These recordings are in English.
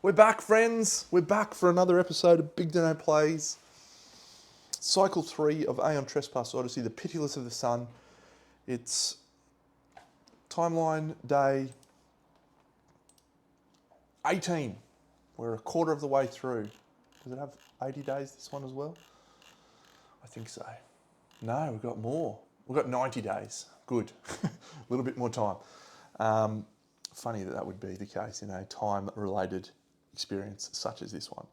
We're back, friends. We're back for another episode of BigDenoPlays. Cycle 3 of Aeon Trespass Odyssey, the Pitiless of the Sun. It's timeline day 18. We're a quarter of the way through. Does it have 80 days, this one as well? I think so. No, we've got more. We've got 90 days. Good. A little bit more time. Funny that would be the case in a time-related experience such as this one.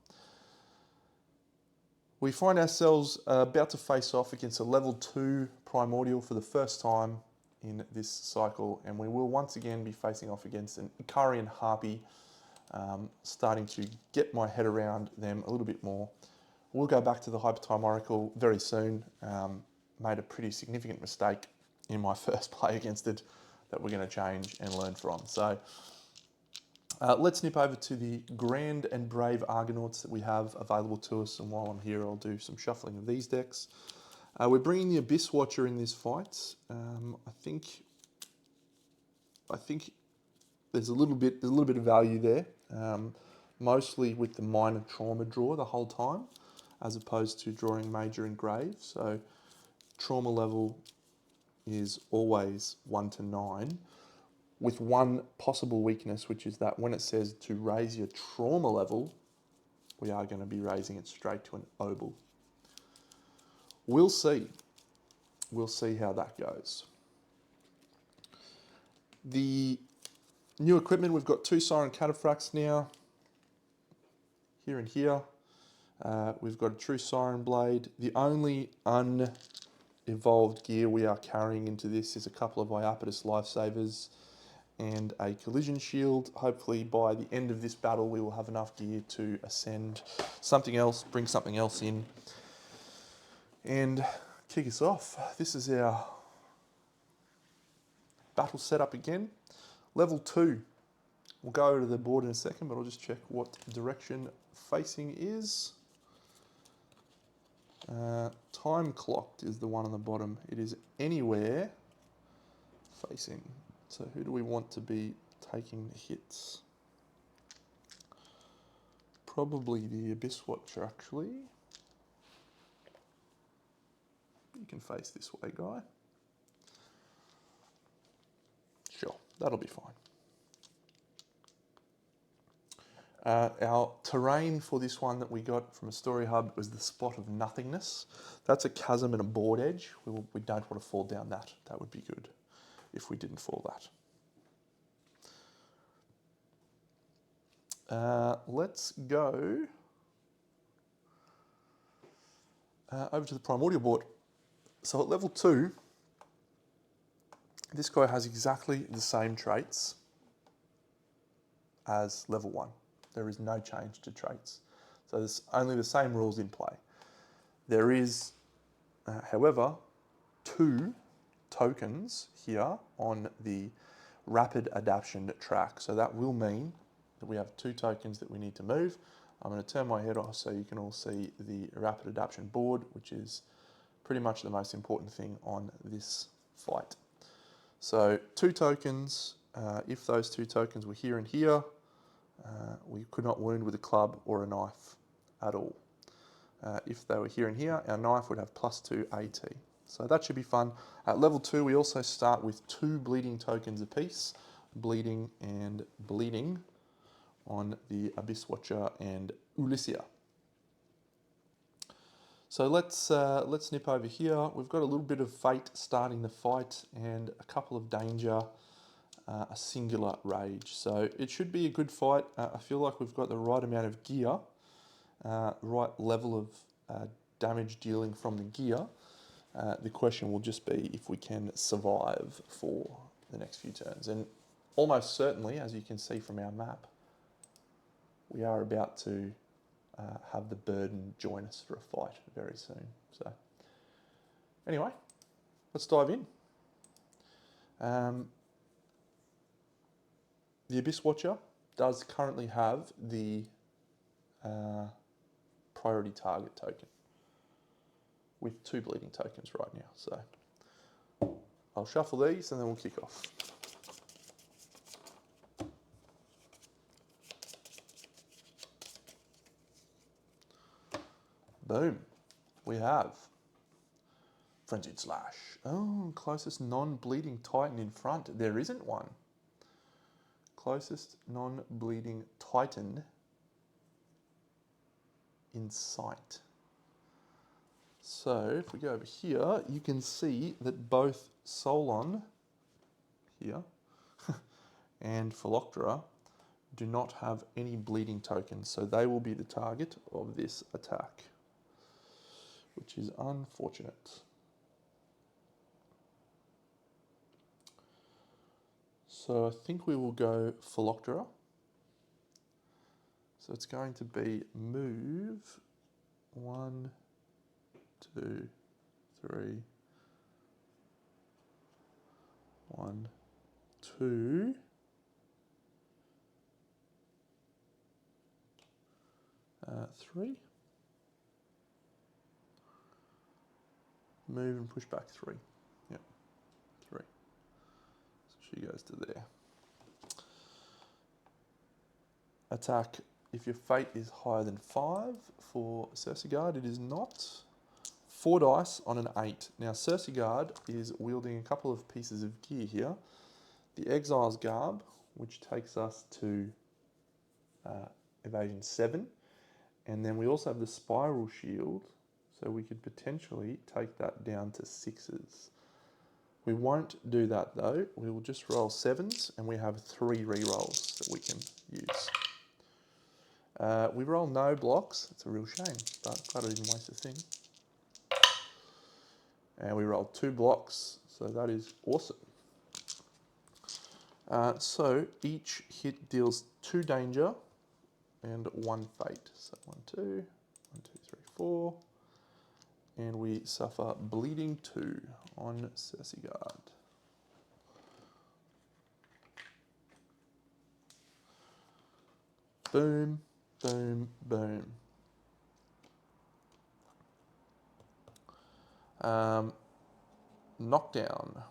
We find ourselves about to face off against a level 2 primordial for the first time in this cycle, and we will once again be facing off against an Icarian Harpy, starting to get my head around them a little bit more. We'll go back to the Hypertime Oracle very soon. Made a pretty significant mistake in my first play against it that we're going to change and learn from. So let's nip over to the Grand and Brave Argonauts that we have available to us, and while I'm here I'll do some shuffling of these decks. We're bringing the Abyss Watcher in this fight. I think there's a little bit of value there, mostly with the minor trauma draw the whole time, as opposed to drawing major and grave. So trauma level is always 1 to 9. With one possible weakness, which is that when it says to raise your trauma level, we are going to be raising it straight to an obel. We'll see. We'll see how that goes. The new equipment, we've got 2 Siren Cataphracts now, here and here. We've got a true Siren Blade. The only unevolved gear we are carrying into this is a couple of Iapetus Lifesavers and a collision shield. Hopefully by the end of this battle we will have enough gear to ascend something else, bring something else in, and kick us off. This is our battle setup again. Level 2. We'll go over to the board in a second, but I'll just check what direction facing is. Time clocked is the one on the bottom. It is anywhere facing. So who do we want to be taking the hits? Probably the Abyss Watcher, actually. You can face this way, guy. Sure, that'll be fine. Our terrain for this one that we got from a story hub was the Spot of Nothingness. That's a chasm and a board edge. We don't want to fall down that. That would be good if we didn't fall that. Let's go over to the primordial board. So at level 2, this guy has exactly the same traits as level 1. There is no change to traits. So there's only the same rules in play. There is, however, 2 tokens here on the rapid adaptation track. So that will mean that we have 2 tokens that we need to move. I'm going to turn my head off so you can all see the rapid adaptation board, which is pretty much the most important thing on this fight. So 2 tokens. If those 2 tokens were here and here, we could not wound with a club or a knife at all. If they were here and here, our knife would have +2 AT. So that should be fun. At level 2, we also start with 2 bleeding tokens apiece, bleeding and bleeding on the Abyss Watcher and Ulyssia. So let's nip over here. We've got a little bit of fate starting the fight and a couple of danger, a singular rage. So it should be a good fight. I feel like we've got the right amount of gear, right level of damage dealing from the gear. The question will just be if we can survive for the next few turns. And almost certainly, as you can see from our map, we are about to have the burden join us for a fight very soon. So anyway, let's dive in. The Abyss Watcher does currently have the priority target token with 2 bleeding tokens right now. So I'll shuffle these and then we'll kick off. Boom. We have Frenzied Slash. Oh, closest non-bleeding Titan in front. There isn't one. Closest non-bleeding Titan in sight. So if we go over here, you can see that both Solon here and Phylloxera do not have any bleeding tokens, so they will be the target of this attack, which is unfortunate. So I think we will go Phylloxera. So it's going to be move 1, 2, 3, 1, 2. Three. Move and push back 3. Yep, 3. So she goes to there. Attack if your fate is higher than 5 for Cersei. It is not. 4 dice on an 8. Now Cersei is wielding a couple of pieces of gear here. The Exile's Garb, which takes us to evasion 7. And then we also have the Spiral Shield, so we could potentially take that down to 6s. We won't do that though. We will just roll 7s, and we have 3 rerolls that we can use. We roll no blocks. It's a real shame, but glad I didn't waste a thing. And we rolled 2 blocks, so that is awesome. So each hit deals 2 danger and 1 fate. So 1, 2, 1, 2, 3, 4. And we suffer bleeding 2 on Cersei. Boom, boom, boom. Knockdown.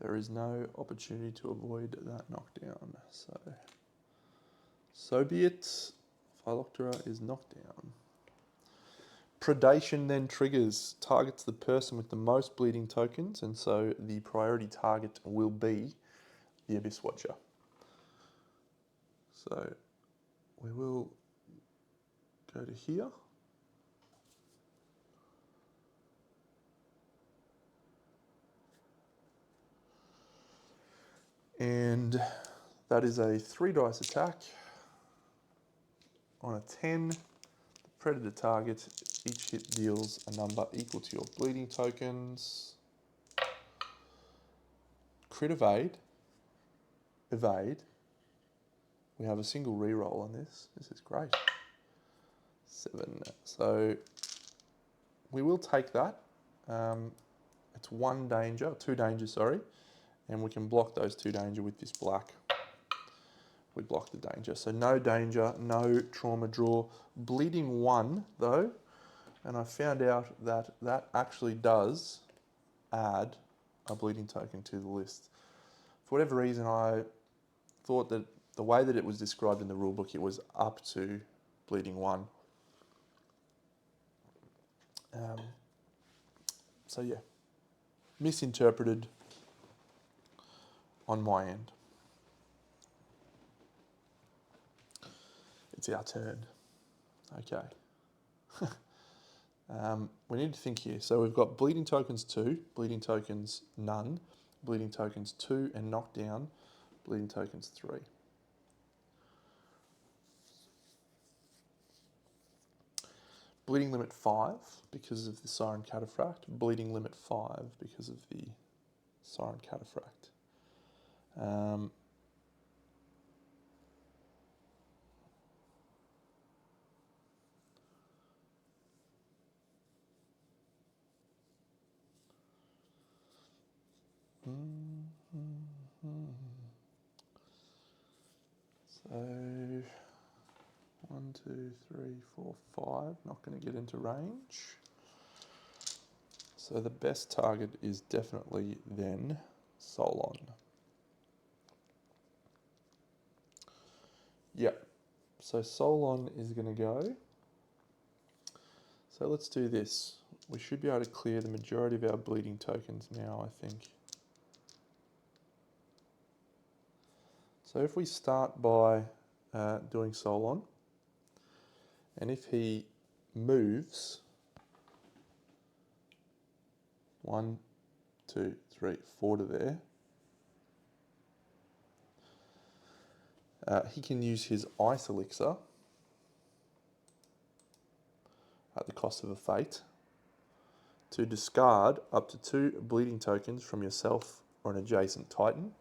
There is no opportunity to avoid that knockdown, so be it. Phylloxera is knocked down. Predation then triggers, targets the person with the most bleeding tokens, and so the priority target will be the Abyss Watcher. So we will go to here. And that is a 3 dice attack. On a 10, the predator target, each hit deals a number equal to your bleeding tokens. Crit evade. We have a single reroll on this. This is great. 7. So we will take that. It's 1 danger, 2 danger, sorry. And we can block those 2 danger with this black. We block the danger. So no danger, no trauma draw. Bleeding 1 though, and I found out that that actually does add a bleeding token to the list. For whatever reason, I thought that the way that it was described in the rulebook, it was up to bleeding 1. So yeah, misinterpreted on my end. It's our turn. Okay. We need to think here. So we've got bleeding tokens 2, bleeding tokens none, bleeding tokens 2 and knockdown, bleeding tokens 3. Bleeding limit 5 because of the Siren Cataphract, bleeding limit 5 because of the Siren Cataphract. So 1, 2, 3, 4, 5. Not going to get into range. So the best target is definitely then Solon. Yep. So Solon is going to go. So let's do this. We should be able to clear the majority of our bleeding tokens now, I think. So if we start by doing Solon, and if he moves 1, 2, 3, 4 to there, he can use his Ice Elixir at the cost of a fate to discard up to 2 bleeding tokens from yourself or an adjacent Titan.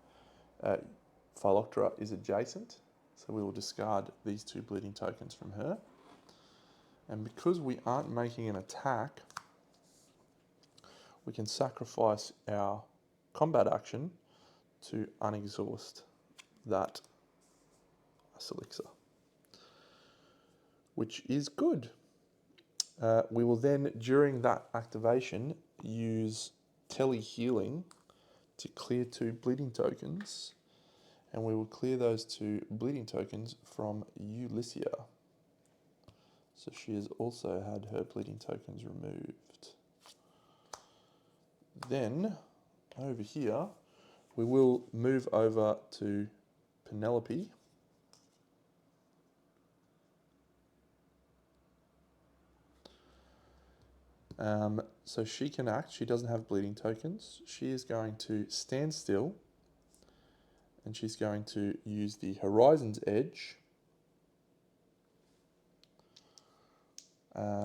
Phyloctera is adjacent, so we will discard these 2 bleeding tokens from her. And because we aren't making an attack, we can sacrifice our combat action to unexhaust that elixir, which is good. We will then, during that activation, use Tele-Healing to clear 2 bleeding tokens, and we will clear those 2 bleeding tokens from Ulyssia. So she has also had her bleeding tokens removed. Then, over here, we will move over to Penelope. So she can act. She doesn't have bleeding tokens. She is going to stand still, and she's going to use the Horizon's Edge,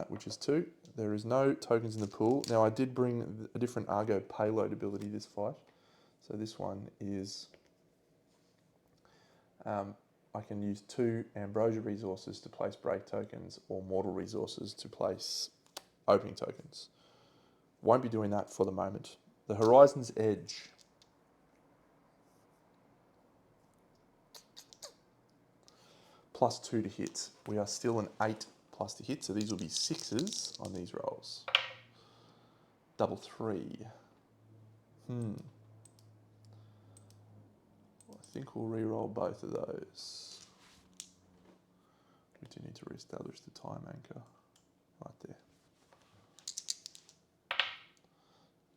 which is 2. There is no tokens in the pool. Now I did bring a different Argo payload ability this fight. So this one is, I can use 2 Ambrosia resources to place break tokens or mortal resources to place opening tokens. Won't be doing that for the moment. The Horizon's Edge. +2 to hit. We are still an 8 plus to hit, so these will be 6s on these rolls. Double 3. I think we'll re-roll both of those. We do need to re-establish the time anchor right there.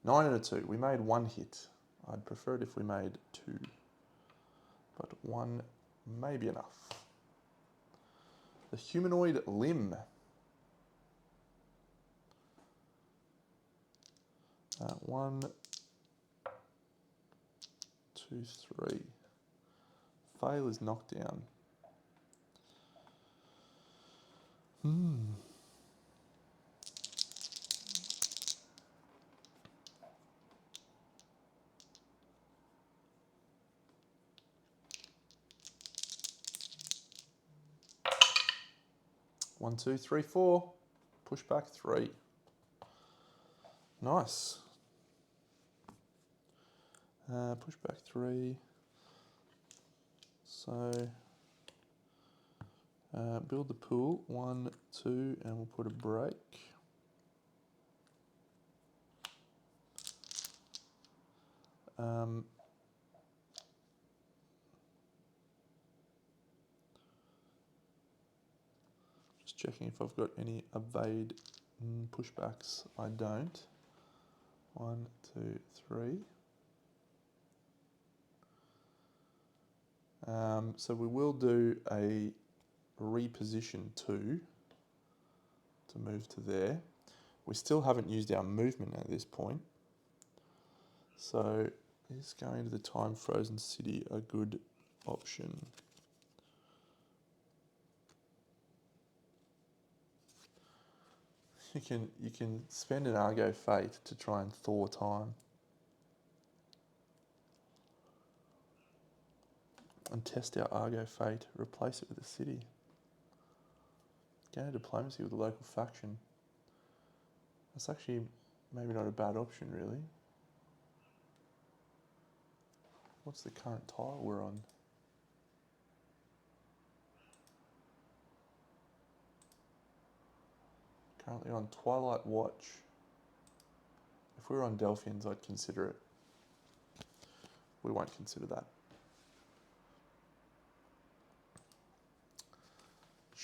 9 and a 2. We made 1 hit. I'd prefer it if we made 2, but 1 may be enough. The Humanoid Limb. 1, 2, 3. Fail is knocked down. 1, 2, 3, 4. Push back 3. Nice. Push back 3. So build the pool. 1, 2, and we'll put a break. Just checking if I've got any evade pushbacks. I don't. 1, 2, 3. So we will do a reposition 2 to move to there. We still haven't used our movement at this point. So is going to the Time Frozen City a good option? You can spend an Argo Fate to try and thaw time. And test our Argo Fate, replace it with a city. Gain a diplomacy with a local faction. That's actually maybe not a bad option, really. What's the current tile we're on? Currently on Twilight Watch. If we were on Delphians, I'd consider it. We won't consider that.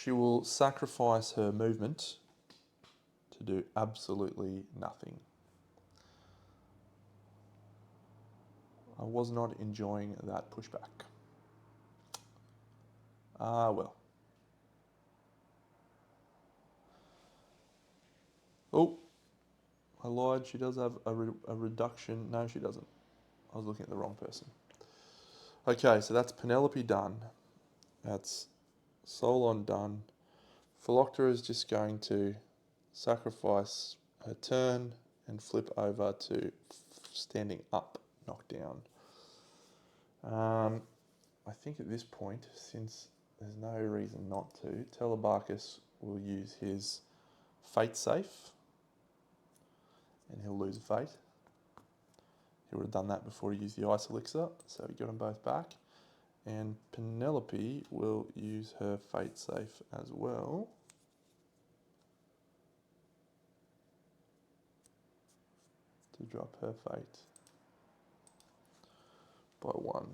she will sacrifice her movement to do absolutely nothing. I was not enjoying that pushback. Ah, well. Oh, I lied. She does have a reduction. No, she doesn't. I was looking at the wrong person. Okay, so that's Penelope done. That's Solon done. Philoctera is just going to sacrifice her turn and flip over to standing up, knockdown. I think at this point, since there's no reason not to, Telebarcus will use his fate safe and he'll lose a fate. He would have done that before he used the ice elixir, so he got them both back. And Penelope will use her fate safe as well. To drop her fate by 1.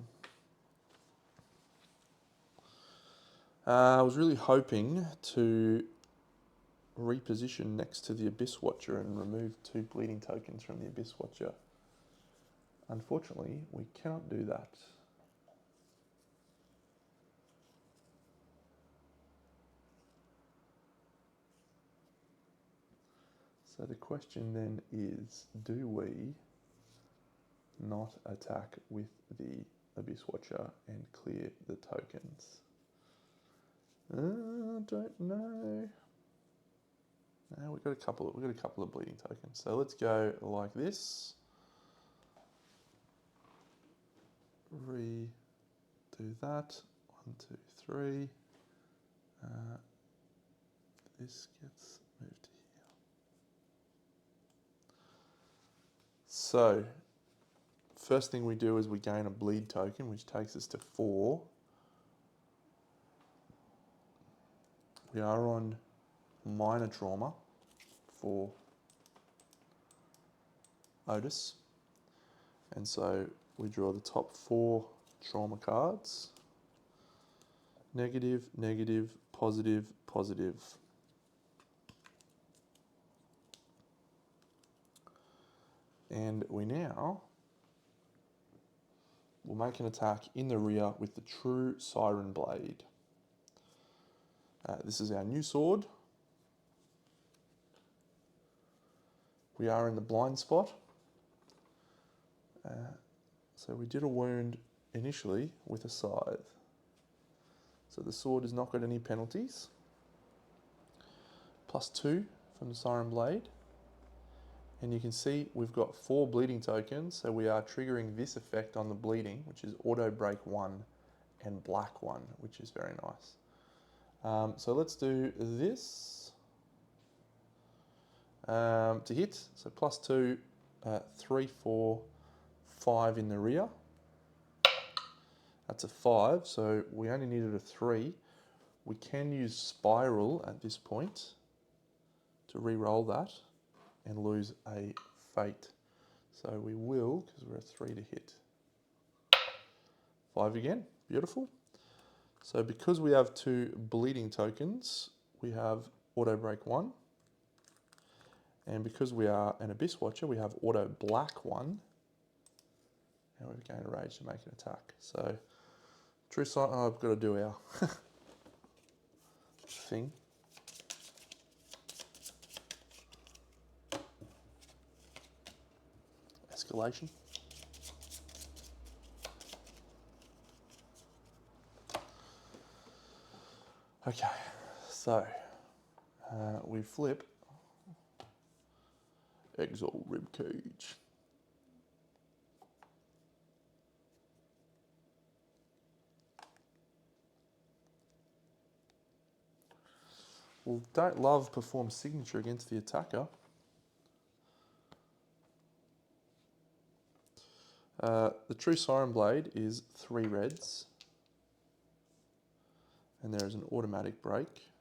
I was really hoping to reposition next to the Abyss Watcher and remove 2 bleeding tokens from the Abyss Watcher. Unfortunately, we cannot do that. So the question then is, do we not attack with the Abyss Watcher and clear the tokens? Don't know. No, we've got a couple of bleeding tokens. So let's go like this. Redo that. 1, 2, 3. This gets moved to here. So, first thing we do is we gain a bleed token, which takes us to 4. We are on minor trauma for Otis. And so we draw the top 4 trauma cards. Negative, negative, positive, positive. And we now will make an attack in the rear with the True Siren Blade. This is our new sword. We are in the blind spot. So we did a wound initially with a scythe. So the sword has not got any penalties. +2 from the Siren Blade. And you can see we've got 4 bleeding tokens, so we are triggering this effect on the bleeding, which is Auto Break 1 and Black 1, which is very nice. So let's do this to hit. So +2, 3, 4, 5 in the rear. That's a 5, so we only needed a 3. We can use Spiral at this point to re-roll that and lose a fate. So we will, because we're a 3 to hit. 5 again, beautiful. So because we have 2 bleeding tokens, we have Auto Break 1. And because we are an Abyss Watcher, we have Auto Black 1. And we've gained a rage to make an attack. So, True Siren, I've got to do our thing. Escalation. Okay, so we flip Exile Ribcage. We don't love Perform Signature against the attacker. The True Siren Blade is 3 reds. And there is an automatic break.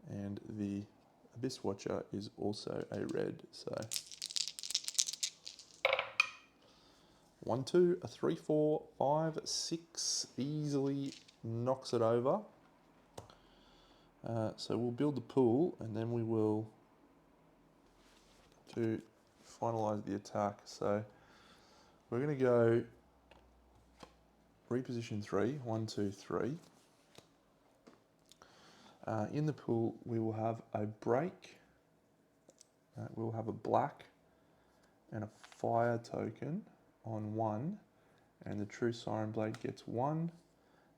And the Abyss Watcher is also a red, so 1, 2, a 3, 4, 5, 6 easily knocks it over. So we'll build the pool and then we will finalise the attack. So we're going to go reposition 3, 1, 2, 3. In the pool we will have a break, we'll have a black and a fire token on 1, and the true Siren Blade gets 1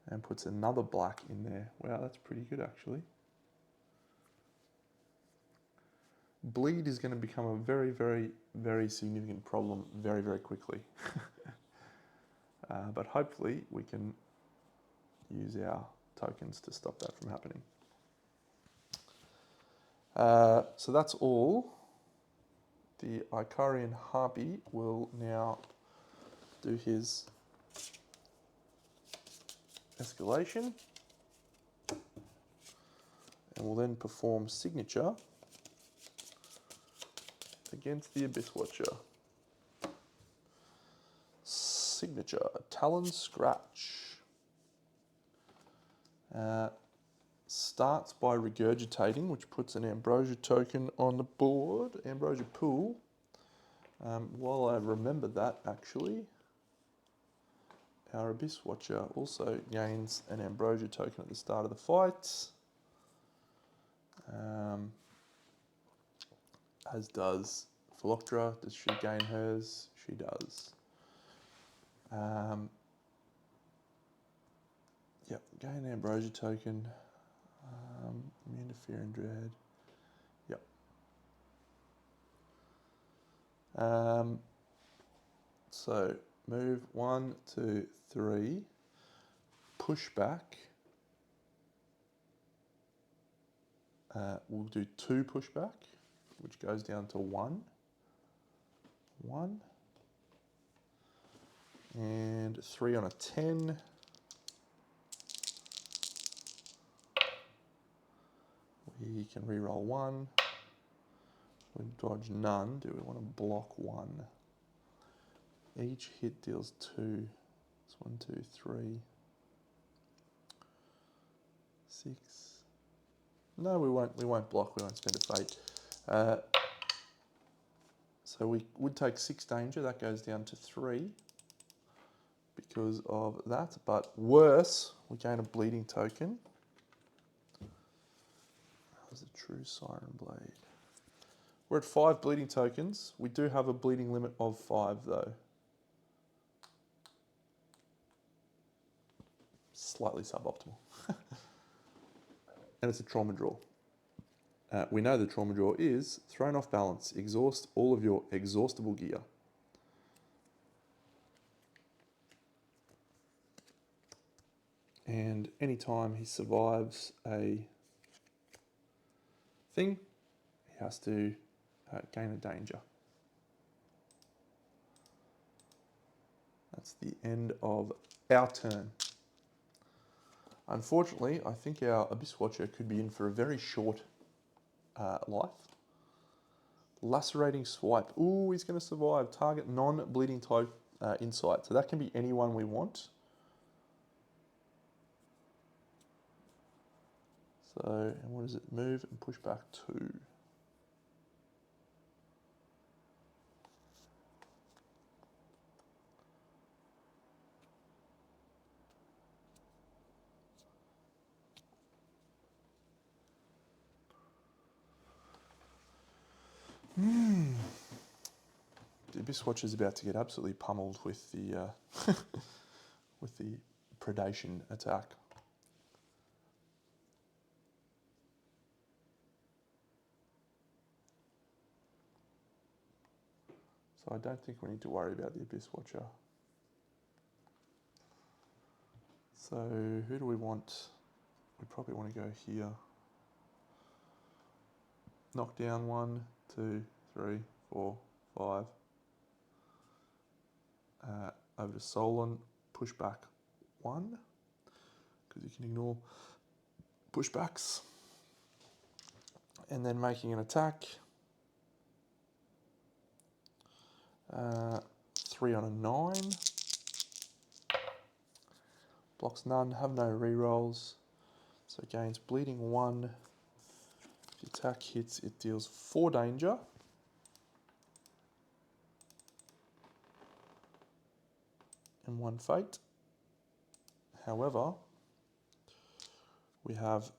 and puts another black in there. Wow, that's pretty good actually. Bleed is going to become a very, very, very significant problem very, very quickly. But hopefully we can use our tokens to stop that from happening. So that's all. The Icarian Harpy will now do his escalation and will then perform signature against the Abyss Watcher. Signature, Talon Scratch. Starts by regurgitating, which puts an Ambrosia token on the board, Ambrosia pool. While I remember that actually, our Abyss Watcher also gains an Ambrosia token at the start of the fight. As does Philoctera. Does she gain hers? She does. Yep, gain an Ambrosia token. Immune to Fear and Dread. Yep. So move 1, 2, 3. Push back. We'll do 2 pushback, which goes down to 1. 1. And 3 on a 10. We can re-roll 1. We dodge none. Do we want to block 1? Each hit deals 2. It's 1, 2, 3. 6. No, we won't block. We won't spend a fate. So we would take 6 danger. That goes down to 3 because of that. But worse, we gain a bleeding token. That was a true Siren Blade. We're at 5 bleeding tokens. We do have a bleeding limit of 5 though. Slightly suboptimal. And it's a trauma draw. We know the trauma draw is thrown off balance. Exhaust all of your exhaustible gear. And anytime he survives a thing, he has to gain a danger. That's the end of our turn. Unfortunately, I think our Abyss Watcher could be in for a very short life. Lacerating Swipe. Ooh, he's going to survive. Target non-bleeding type insight. So that can be anyone we want. So, and what is it? Move and push back 2. The Abyss Watcher is about to get absolutely pummeled with the with the predation attack. So I don't think we need to worry about the Abyss Watcher. So who do we want? We probably want to go here. Knock down 1, 2, 3, 4, 5. Over to Solon, push back 1, because you can ignore pushbacks. And then making an attack. 3 on a 9. Blocks none, have no rerolls. So gains bleeding 1. If the attack hits, it deals 4 danger. And 1 fate. However, we have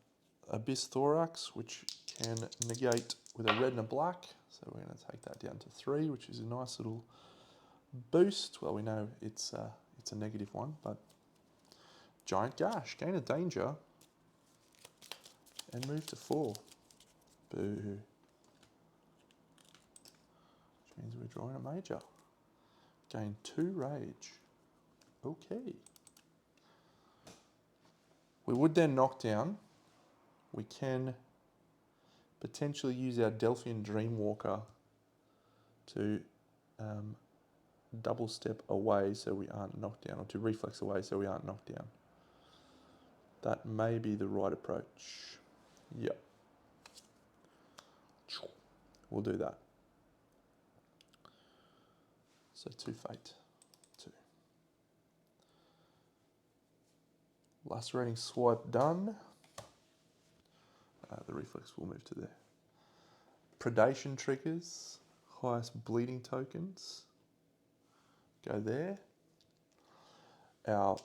Abyss Thorax, which can negate with a red and a black. So we're going to take that down to 3, which is a nice little boost. Well, we know it's a -1, but Giant Gash, gain a danger, and move to 4. Boo. Which means we're drawing a major. Gain 2 rage. Okay. We would then knock down. We can potentially use our Delphian Dreamwalker to double step away so we aren't knocked down, or to reflex away so we aren't knocked down. That may be the right approach. Yep. We'll do that. So 2 fate. 2. Lacerating swipe done. The reflex will move to there. Predation triggers. Highest bleeding tokens. Go there. Our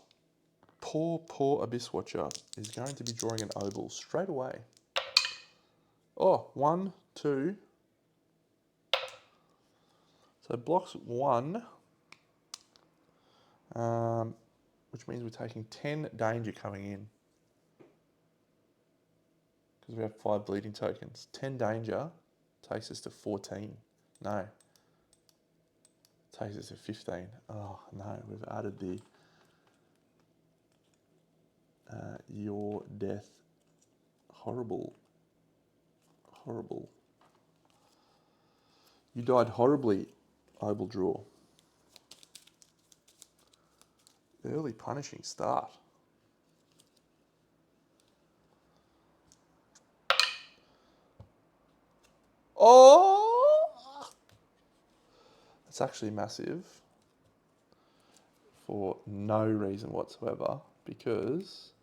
poor Abyss Watcher is going to be drawing an Obel straight away. Oh, 1, 2. So blocks 1, which means we're taking 10 danger coming in. Because we have 5 bleeding tokens. 10 danger takes us to 14. No. Takes us to 15. Oh, no. We've added the your death. Horrible. Horrible. You died horribly, Obel Draw. Early punishing start. Oh! That's actually massive for no reason whatsoever, because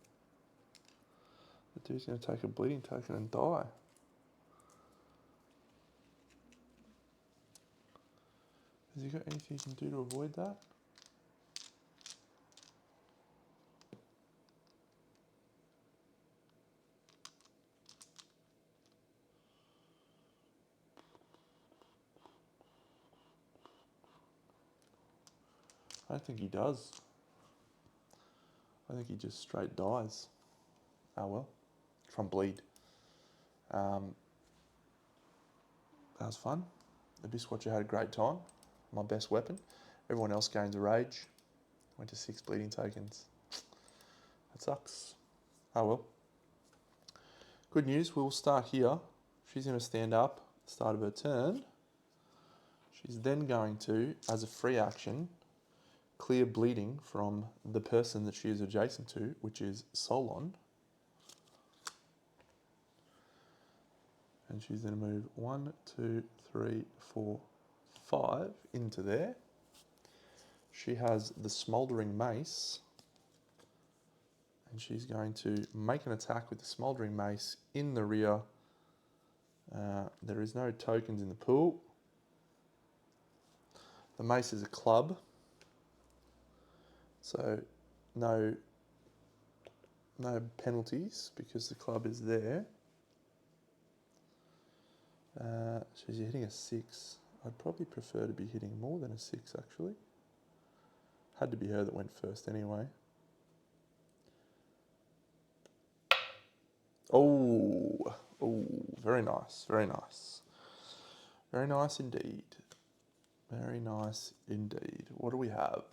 the dude's going to take a bleeding token and die. Has he got anything he can do to avoid that? I don't think he does. I think he just straight dies. Oh well, from bleed. That was fun. The Abyss Watcher had a great time. My best weapon. Everyone else gains a rage. Went to 6 bleeding tokens. That sucks. Oh well. Good news, we'll start here. She's going to stand up at the start of her turn. She's then going to, as a free action, clear bleeding from the person that she is adjacent to, which is Solon. And she's going to move 1, 2, 3, 4, 5 into there. She has the Smouldering Mace. And she's going to make an attack with the Smouldering Mace in the rear. There is no tokens in the pool. The mace is a club. So no penalties because the club is there. She's hitting a 6. I'd probably prefer to be hitting more than a 6 actually. Had to be her that went first anyway. Oh, very nice, very nice. Very nice indeed. Very nice indeed. What do we have?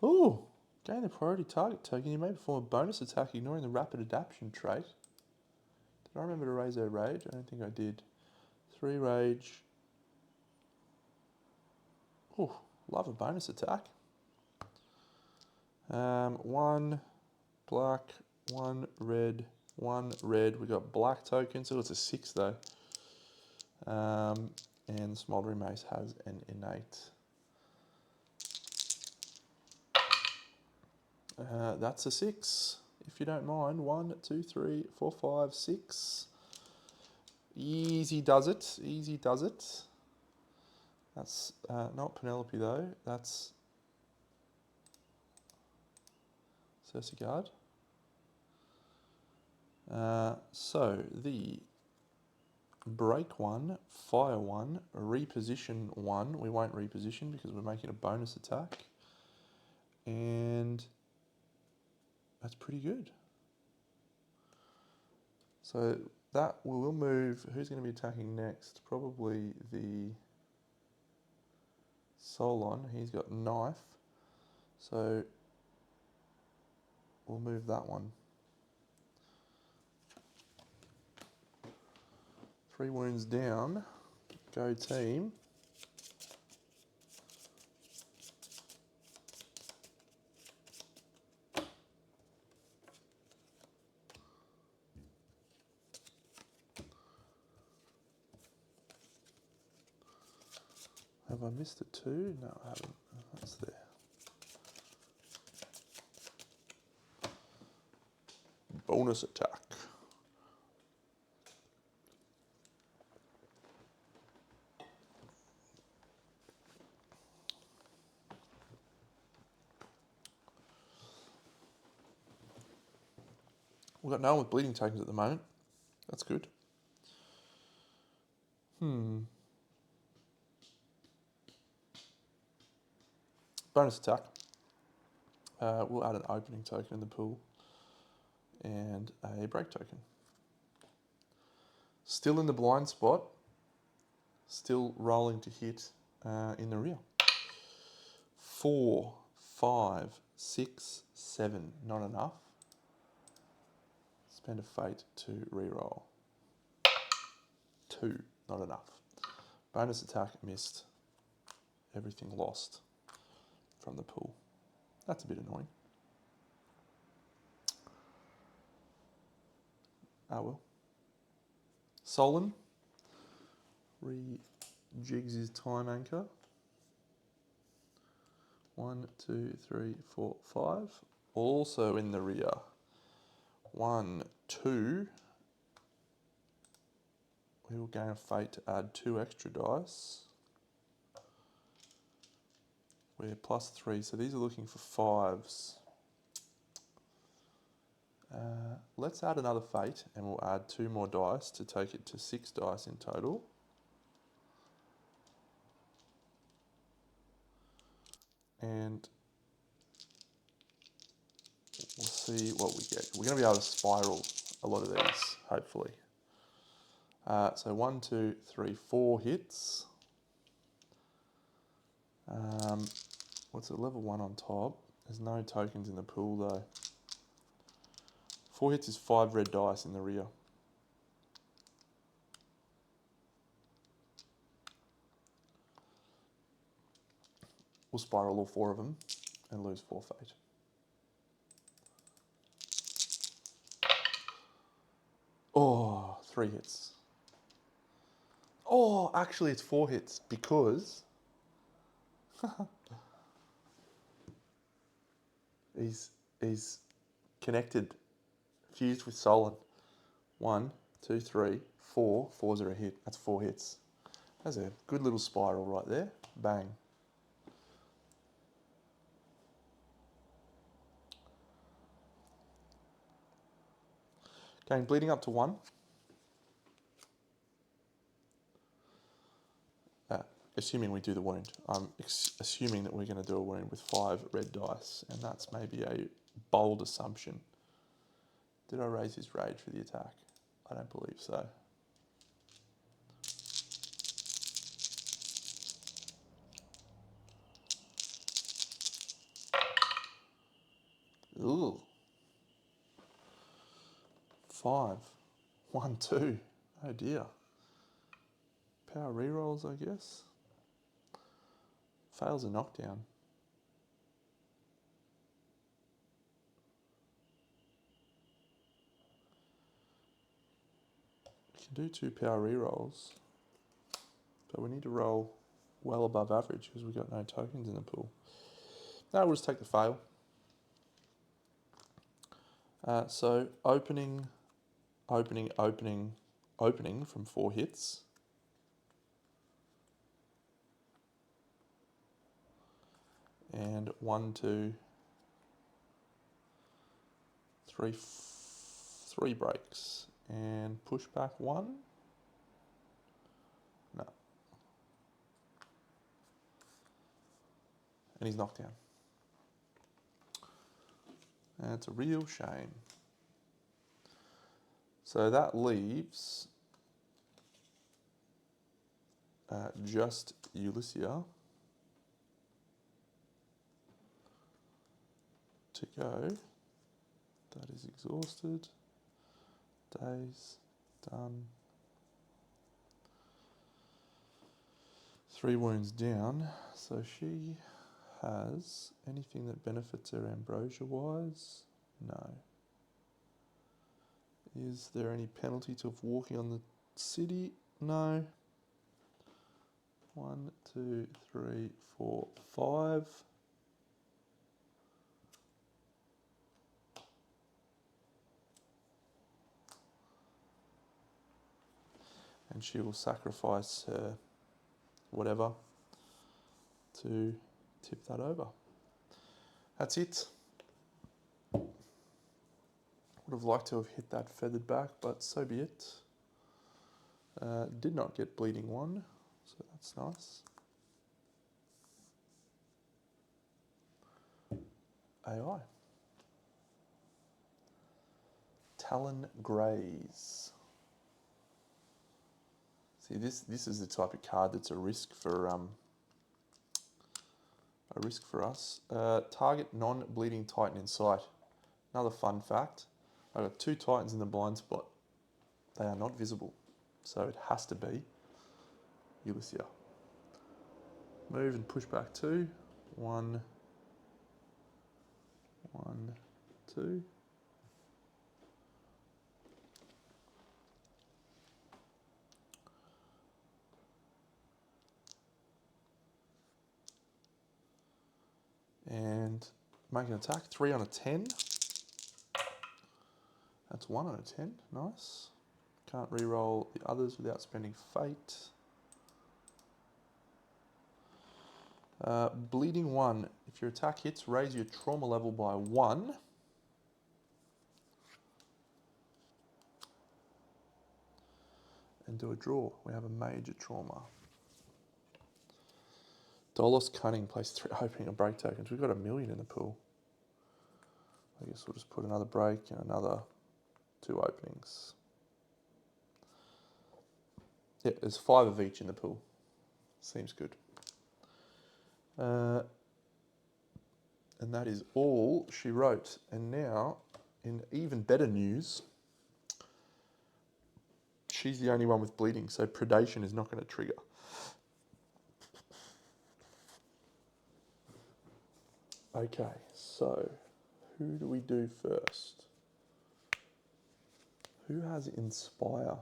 Oh, gain the priority target token. You may perform a bonus attack ignoring the rapid adaptation trait. Did I remember to raise her rage? I don't think I did. 3 rage. Oh, love a bonus attack. 1 black, 1 red, 1 red. We got black tokens, so it's a 6 though. And the Smouldering Mace has an innate. That's a 6, if you don't mind. 1, 2, 3, 4, 5, 6. Easy does it. Easy does it. That's not Penelope though. That's Cersei. So the break 1, fire 1, reposition 1. We won't reposition because we're making a bonus attack. And that's pretty good. So that will move. Who's going to be attacking next? Probably the Solon. He's got knife. So we'll move that one. 3 wounds down. Go team. Have I missed a 2? No, I haven't. That's there. Bonus attack. We've got no one with bleeding tokens at the moment. That's good. Bonus attack. We'll add an opening token in the pool and a break token. Still in the blind spot. Still rolling to hit in the rear. 4, 5, 6, 7. Not enough. Spend a fate to reroll. 2. Not enough. Bonus attack missed. Everything lost from the pool. That's a bit annoying. Ah well. Solon rejigs his time anchor. 1, 2, 3, 4, 5. Also in the rear. 1, 2. We will gain a fate to add 2 extra dice. We're +3, so these are looking for 5s. Let's add another fate and we'll add 2 more dice to take it to 6 dice in total. And we'll see what we get. We're going to be able to spiral a lot of these, hopefully. So 1, 2, 3, 4 hits. What's it, level 1 on top? There's no tokens in the pool though. 4 hits is 5 red dice in the rear. We'll spiral all 4 of them and lose 4 fate. Oh, 3 hits. Oh, actually it's 4 hits because he's connected, fused with Solon. 1, 2, 3, 4. 4s are a hit. That's 4 hits. That's a good little spiral right there. Bang. Okay, bleeding up to 1. Assuming we do the wound. I'm assuming that we're going to do a wound with 5 red dice, and that's maybe a bold assumption. Did I raise his rage for the attack? I don't believe so. Ooh. 5. 1, 2. Oh dear. Power rerolls, I guess. Fails a knockdown. We can do 2 power rerolls, but we need to roll well above average because we've got no tokens in the pool. No, we'll just take the fail. So opening from 4 hits. And 1, 2, 3, 3 breaks. And push back 1. No. And he's knocked down. And it's a real shame. So that leaves just Ulyssia to go. That is exhausted. Days done. 3 wounds down. So she has anything that benefits her ambrosia-wise? No. Is there any penalty to walking on the city? No. 1, 2, 3, 4, 5. And she will sacrifice her whatever to tip that over. That's it. Would have liked to have hit that feathered back, but so be it. Did not get bleeding 1, so that's nice. AI. Talon Graze. See, this is the type of card that's a risk for us. Target non-bleeding Titan in sight. Another fun fact. I've got 2 Titans in the blind spot. They are not visible, so it has to be Ulyssia. Move and push back 2. 1, 1, 2. And make an attack. 3 on a 10. That's 1 on a 10. Nice. Can't re-roll the others without spending fate. Bleeding 1. If your attack hits, raise your trauma level by 1. And do a draw. We have a major trauma. Dolos Cunning plays 3 opening and break tokens. We've got 1 million in the pool. I guess we'll just put another break and another 2 openings. Yeah, there's 5 of each in the pool. Seems good. And that is all she wrote. And now, in even better news, she's the only one with bleeding, so predation is not going to trigger. Okay, so who do we do first? Who has Inspire?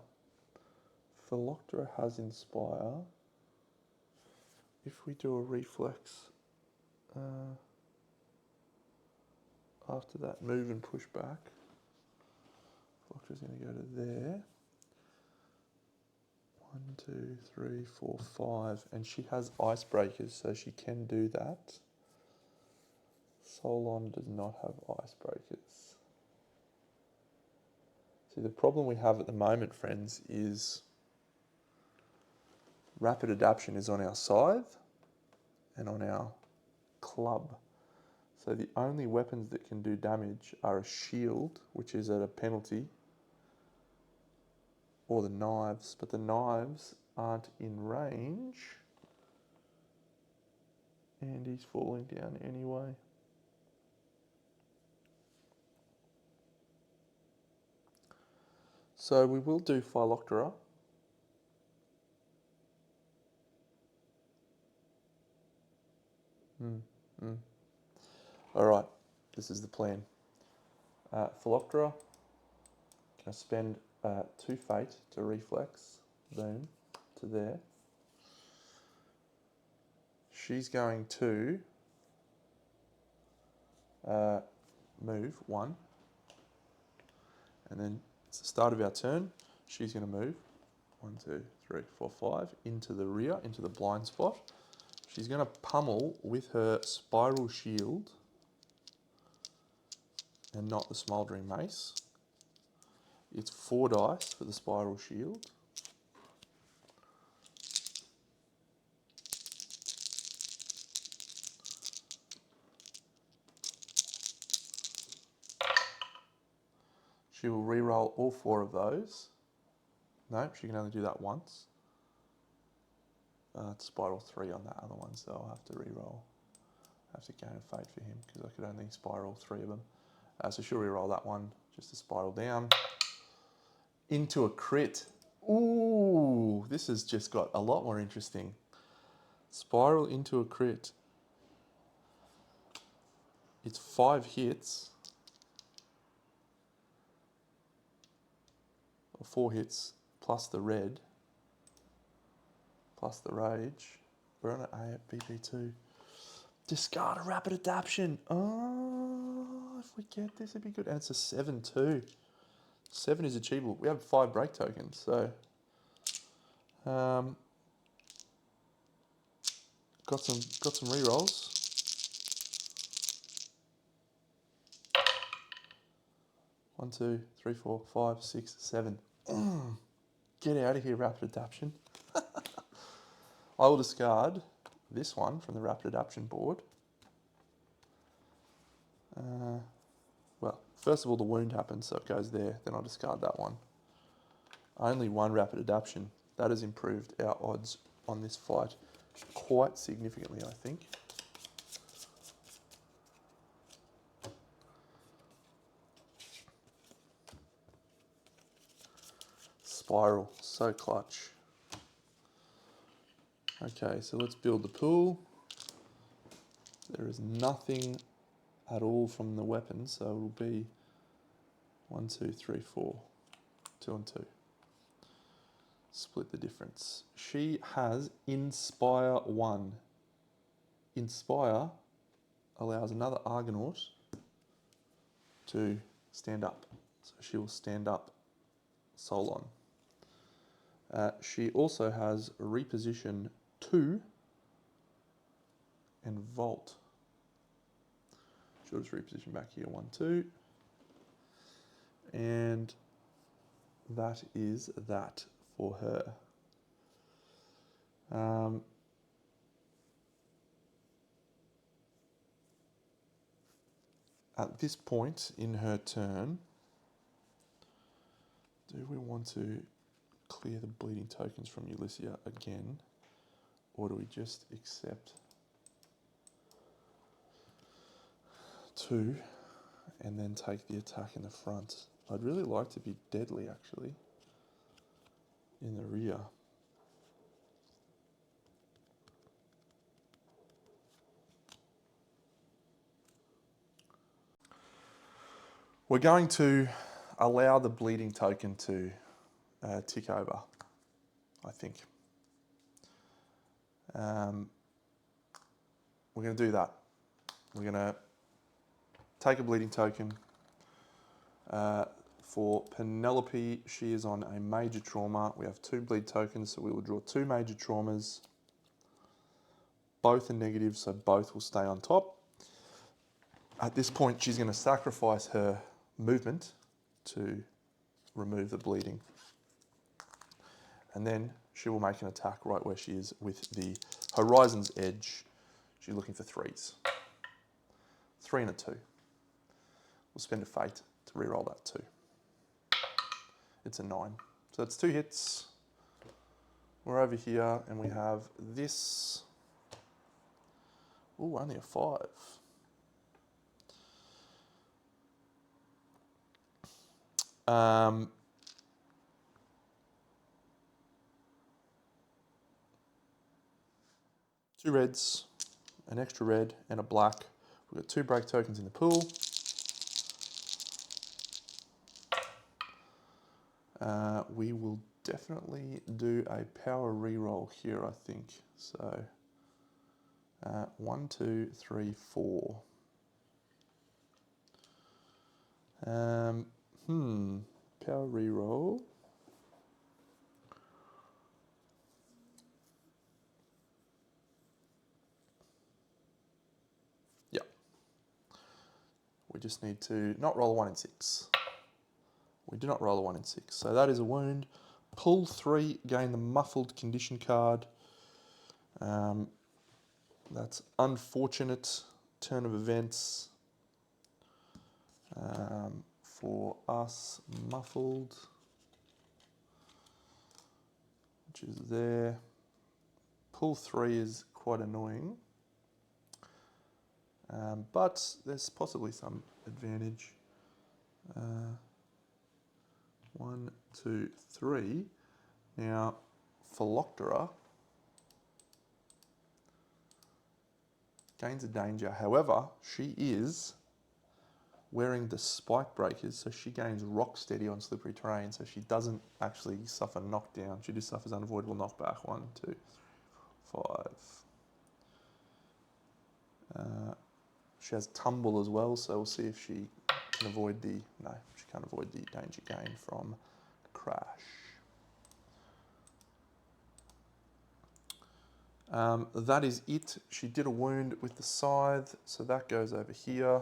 Philoctera has Inspire. If we do a reflex, after that move and push back, Philoctera's going to go to there. 1, 2, 3, 4, 5, and she has icebreakers, so she can do that. Solon does not have icebreakers. See, the problem we have at the moment, friends, is rapid adaptation is on our scythe and on our club. So the only weapons that can do damage are a shield, which is at a penalty, or the knives, but the knives aren't in range. And he's falling down anyway. So we will do Philoctera. All right, this is the plan. Philoctera, going to spend 2 fate to reflex, boom, to there. She's going to move 1 And then it's the start of our turn. She's going to move 1, 2, 3, 4, 5 into the rear, into the blind spot. She's going to pummel with her spiral shield and not the smouldering mace. It's 4 dice for the spiral shield. She will re-roll all 4 of those. No, she can only do that once. It's spiral 3 on that other one, so I'll have to re-roll. I have to gain a fate for him because I could only spiral 3 of them. So she'll re-roll that one, just to spiral down. Into a crit. Ooh, this has just got a lot more interesting. Spiral into a crit. It's 5 hits. Or 4 hits, plus the red. Plus the rage. We're on an A at BG2. Discard a rapid adaptation. Oh, if we get this, it'd be good. And it's a 7 too. 7 is achievable. We have 5 break tokens, so got some rerolls. One, 2, 3, 4, 5, 6, 7. Get out of here, rapid adaptation. I will discard this one from the rapid adaptation board. Well, first of all, the wound happens, so it goes there. Then I'll discard that one. Only 1 rapid adaptation. That has improved our odds on this fight quite significantly, I think. Spiral, so clutch. Okay, so let's build the pool. There is nothing at all from the weapon, so it will be 1, 2, 3, 4, 2 and 2. Split the difference. She has Inspire 1. Inspire allows another Argonaut to stand up. So she will stand up Solon. She also has Reposition 2 and Vault. She'll just reposition back here 1, 2. And that is that for her. At this point in her turn, do we want to clear the bleeding tokens from Ulyssia again, or do we just accept 2 and then take the attack in the front? I'd really like to be deadly, actually, in the rear. We're going to allow the bleeding token to tick over, I think. We're going to do that. We're going to take a bleeding token. For Penelope, she is on a major trauma. We have 2 bleed tokens, so we will draw 2 major traumas. Both are negative, so both will stay on top. At this point, she's going to sacrifice her movement to remove the bleeding. And then she will make an attack right where she is with the Horizon's Edge. She's looking for 3s. 3 and a 2. We'll spend a fate to reroll that 2. It's a 9. So that's 2 hits. We're over here and we have this. Ooh, only a 5. Two reds, an extra red, and a black. We've got 2 break tokens in the pool. We will definitely do a power reroll here, I think. So 1, 2, 3, 4. power reroll. Yeah. We just need to not roll a 1 in 6. We do not roll a 1 in 6. So that is a wound. Pull 3, gain the muffled condition card. That's unfortunate turn of events for us. Muffled, which is there. Pull 3 is quite annoying, but there's possibly some advantage. 1, 2, 3. Now, Phyloctera gains a danger. However, she is wearing the spike breakers, so she gains rock steady on slippery terrain, so she doesn't actually suffer knockdown. She just suffers unavoidable knockback. 1, 2, 5. She has tumble as well, so we'll see if she can avoid the... No, she can't avoid the danger gain from crash. That is it. She did a wound with the scythe, so that goes over here.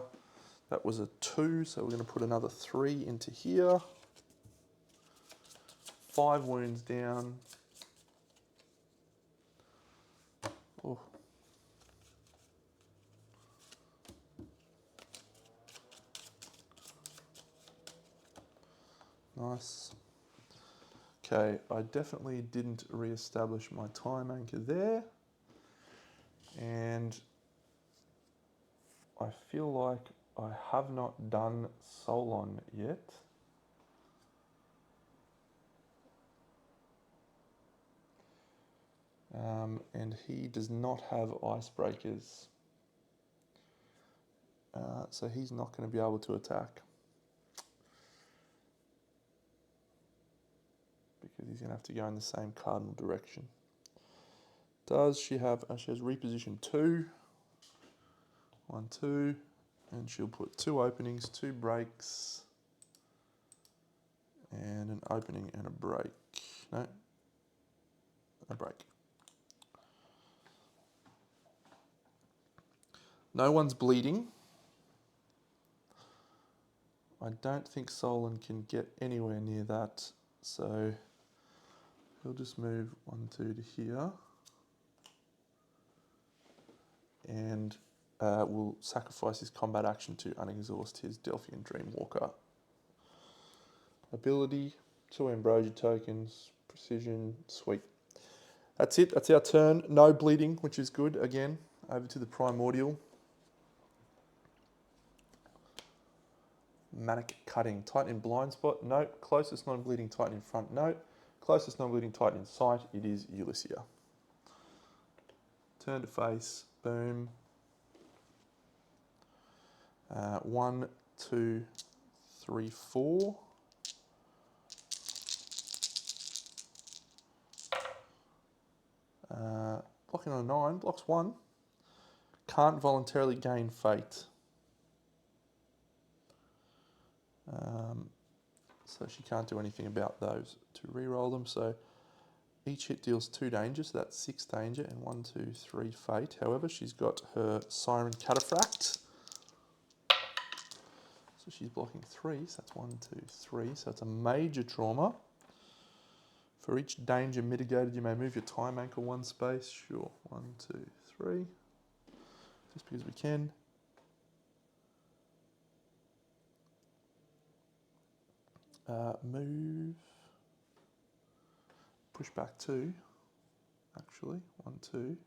That was a 2, so we're going to put another 3 into here. 5 wounds down. Oh. Nice. Okay, I definitely didn't re-establish my time anchor there. And I feel like I have not done Solon yet. And he does not have icebreakers. So he's not going to be able to attack. Because he's going to have to go in the same cardinal direction. Does she have... she has reposition 2. 1, 2. And she'll put 2 openings, 2 breaks. And an opening and a break. No. A break. No one's bleeding. I don't think Solon can get anywhere near that. So he'll just move 1, 2 to here. And will sacrifice his combat action to unexhaust his Delphian Dreamwalker ability. 2 Ambrosia tokens, precision, sweet. That's it, that's our turn. No bleeding, which is good. Again, over to the Primordial. Manic Cutting. Titan in blind spot, no. Closest non-bleeding Titan in front, no. Closest non-bleeding Titan in sight, it is Ulyssia. Turn to face, boom. 1, 2, 3, 4. Blocking on a 9, blocks 1. Can't voluntarily gain fate. So she can't do anything about those to re-roll them. So each hit deals 2 danger, so that's 6 danger and 1, 2, 3 fate. However, she's got her Siren Cataphract. So she's blocking 3, so that's 1, 2, 3. So it's a major trauma. For each danger mitigated, you may move your time anchor 1 space. Sure, 1, 2, 3. Just because we can. Move. Push back 2. Actually, 1, 2.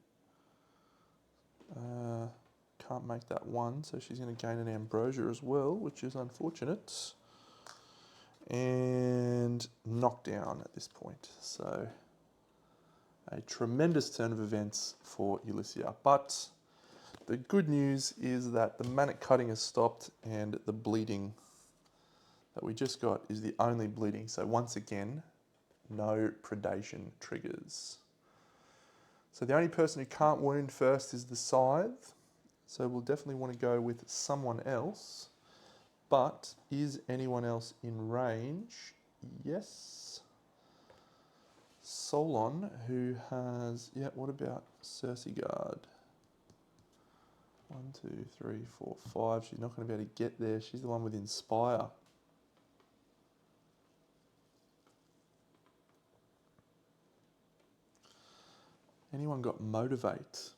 Can't make that 1, so she's going to gain an Ambrosia as well, which is unfortunate. And knockdown at this point. So a tremendous turn of events for Ulyssia. But the good news is that the Manic Cutting has stopped and the bleeding that we just got is the only bleeding. So once again, no predation triggers. So the only person who can't wound first is the Scythe. So we'll definitely want to go with someone else. But is anyone else in range yes. Solon, who has, yeah, what about Cersei Guard? 1, 2, 3, 4, 5. She's not going to be able to get there. She's the one with Inspire. Anyone got Motivate?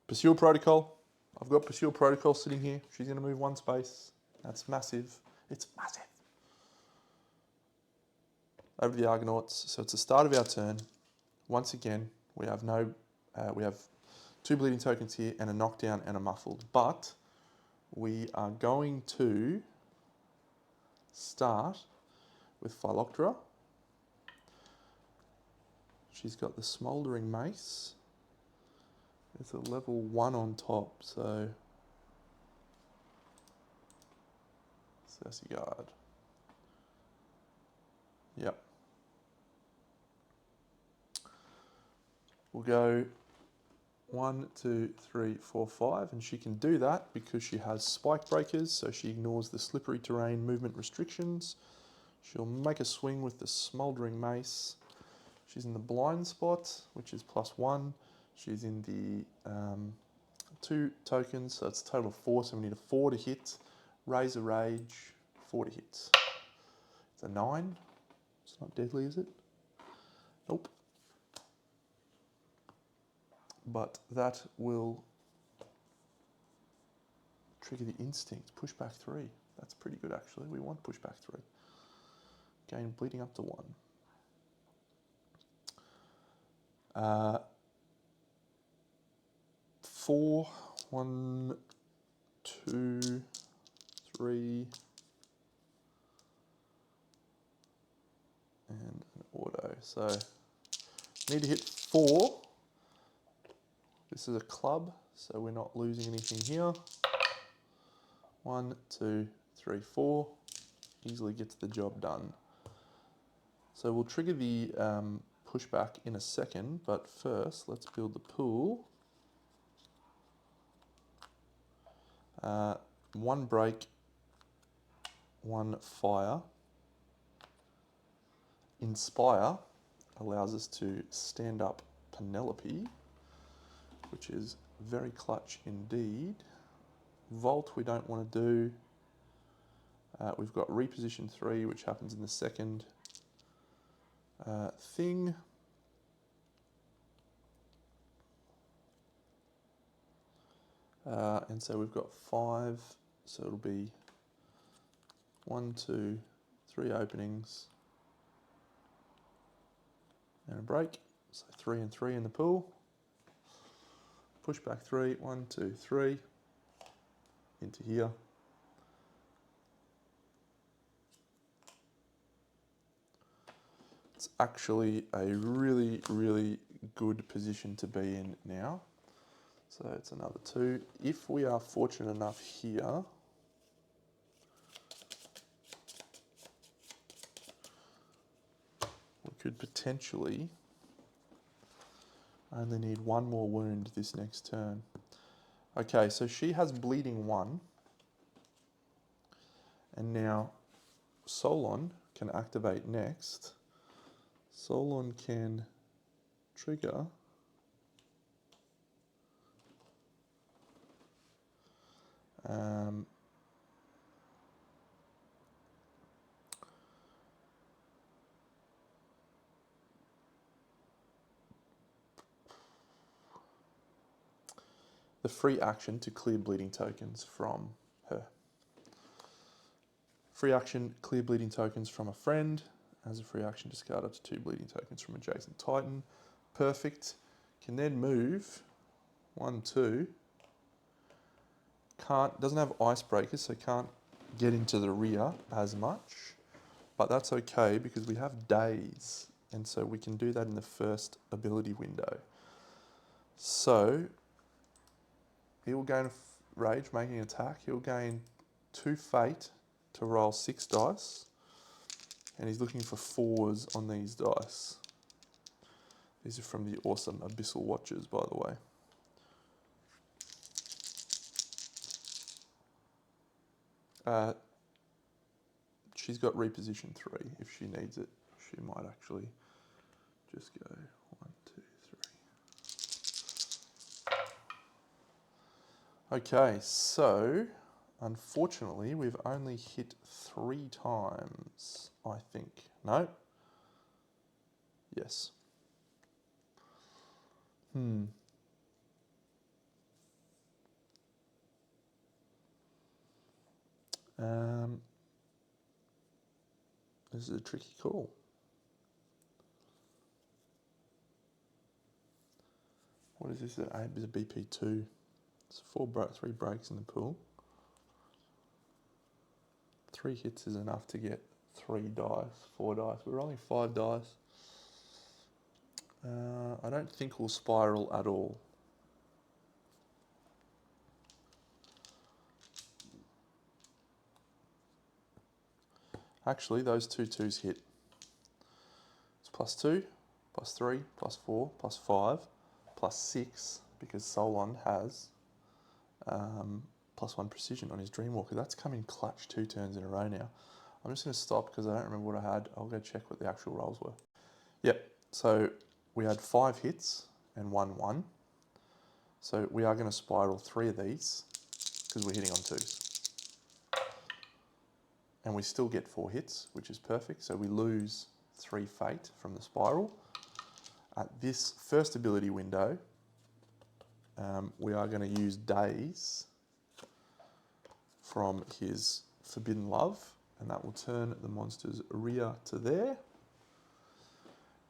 Pursue Protocol. I've got Pursue Protocol sitting here. She's going to move 1 space. That's massive. It's massive. Over the Argonauts. So it's the start of our turn. Once again, we have we have 2 bleeding tokens here and a knockdown and a muffled. But we are going to start with Phyloctera. She's got the Smouldering Mace. It's a level 1 on top, so Cersei Guard. Yep. We'll go 1, 2, 3, 4, 5, and she can do that because she has Spike Breakers, so she ignores the slippery terrain movement restrictions. She'll make a swing with the Smouldering Mace. She's in the blind spot, which is +1. She's in the 2 tokens, so it's a total of 4, so we need a 4 to hit. Razor Rage, 4 to hit. It's a 9. It's not deadly, is it? Nope. But that will trigger the Instinct. Pushback 3. That's pretty good, actually. We want pushback 3. Gain bleeding up to 1. 4, 1, 2, 3, and an auto. So need to hit 4. This is a club, so we're not losing anything here. 1, 2, 3, 4. Easily gets the job done. So we'll trigger the pushback in a second, but first let's build the pool. 1 break, 1 fire. Inspire allows us to stand up Penelope, which is very clutch indeed. Vault we don't want to do. We've got reposition 3, which happens in the second thing. And so we've got 5, so it'll be 1, 2, 3 openings and a break. So 3 and 3 in the pool. Push back 3, 1, 2, 3 into here. It's actually a really, really good position to be in now. So it's another 2. If we are fortunate enough here, we could potentially only need 1 more wound this next turn. Okay, so she has bleeding 1. And now Solon can activate next. Solon can trigger the free action to clear bleeding tokens from her. Free action, clear bleeding tokens from a friend. As a free action, discard up to 2 bleeding tokens from adjacent Titan. Perfect. Can then move 1, 2. Doesn't have icebreakers, so can't get into the rear as much. But that's okay because we have days, and so we can do that in the first ability window. So he will gain rage, making an attack. He'll gain 2 fate to roll 6 dice. And he's looking for 4s on these dice. These are from the awesome Abyssal Watchers, by the way. she's got reposition 3 if she needs it. She might actually just go 1, 2, 3. Okay, so unfortunately we've only hit 3 times, I think. No? Yes. This is a tricky call. What is this? Is a BP2. It's 3 breaks in the pool. 3 hits is enough to get 3 dice, 4 dice. We're rolling 5 dice. I don't think we'll spiral at all. Actually, those 2 2s hit. It's +2, +3, +4, +5, +6, because Solon has +1 precision on his Dreamwalker. That's come in clutch 2 turns in a row now. I'm just going to stop because I don't remember what I had. I'll go check what the actual rolls were. Yep, so we had 5 hits and 1 1. So we are going to spiral 3 of these because we're hitting on 2s. And we still get 4 hits, which is perfect. So we lose 3 fate from the spiral. At this first ability window, we are going to use Daze from his Forbidden Love, and that will turn the monster's rear to there.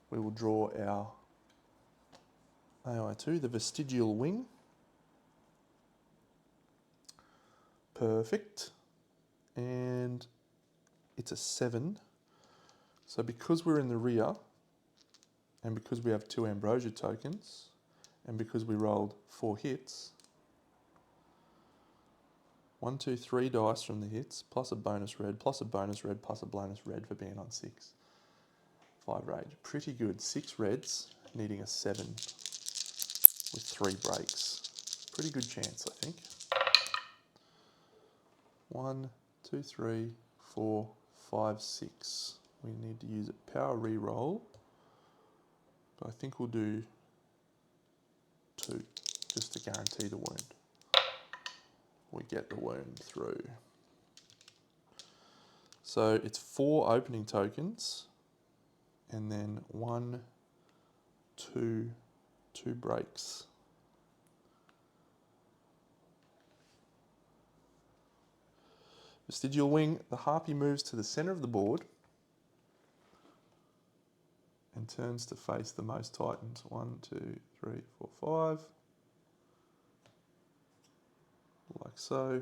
We will draw our AI2, the Vestigial Wing. Perfect. And it's a 7. So because we're in the rear, and because we have 2 Ambrosia tokens, and because we rolled 4 hits, 1, 2, 3 dice from the hits, plus a bonus red, plus a bonus red, plus a bonus red for being on 6. 5 rage. Pretty good. 6 reds, needing a 7 with 3 breaks. Pretty good chance, I think. 1, 2, 3, 4, 5, 6. We need to use a power reroll, but I think we'll do 2 just to guarantee the wound. We get the wound through. So it's 4 opening tokens, and then 1, 2, 2 breaks. Vestigial Wing, the Harpy moves to the center of the board and turns to face the most Titans. 1, 2, 3, 4, 5. Like so.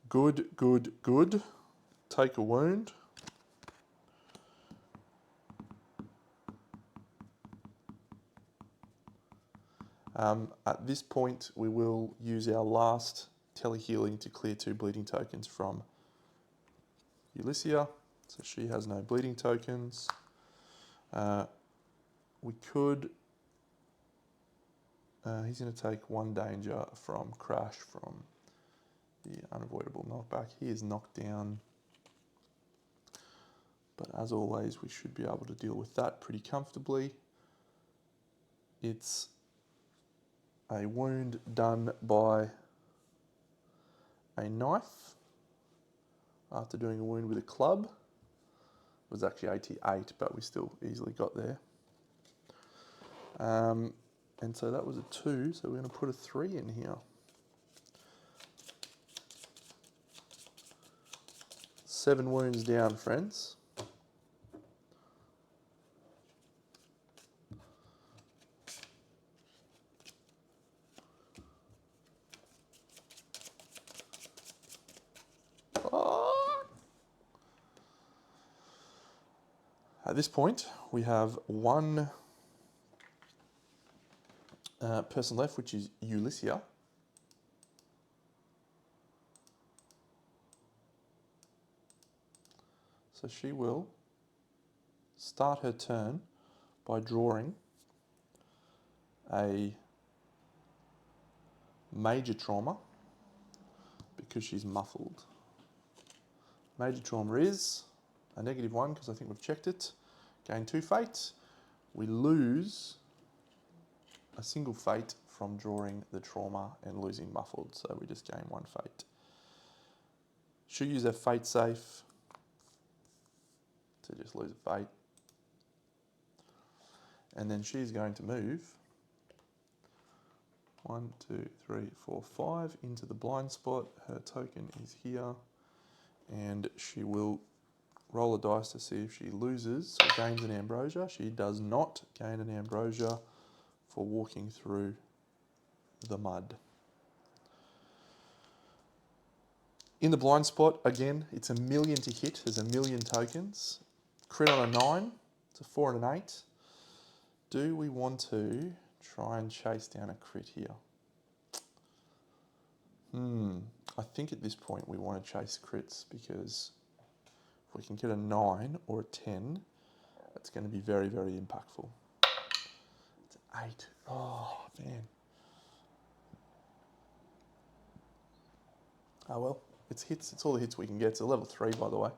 Good, good, good. Take a wound. At this point, we will use our last telehealing to clear 2 bleeding tokens from Ulyssia. So she has no bleeding tokens. We could... he's going to take 1 danger from Crash from the unavoidable knockback. He is knocked down. But as always, we should be able to deal with that pretty comfortably. It's a wound done by a knife after doing a wound with a club. It was actually 88, but we still easily got there. And so that was a 2, so we're going to put a 3 in here. 7 wounds down, friends. At this point, we have 1 person left, which is Ulyssia. So she will start her turn by drawing a major trauma because she's muffled. Major trauma is a -1 because I think we've checked it. Gain 2 fate. We lose a single fate from drawing the trauma and losing muffled, so we just gain 1 fate. She'll use her fate safe to just lose a fate. And then she's going to move 1, 2, 3, 4, 5 into the blind spot. Her token is here, and she will roll a dice to see if she loses or gains an ambrosia. She does not gain an ambrosia for walking through the mud. In the blind spot, again, it's 1,000,000 to hit. There's 1,000,000 tokens. Crit on a 9. It's a 4 and an 8. Do we want to try and chase down a crit here? I think at this point we want to chase crits because if we can get a 9 or a 10, that's going to be very, very impactful. It's 8. Oh, man. Oh, well. It's hits. It's all the hits we can get. It's a level 3, by the way.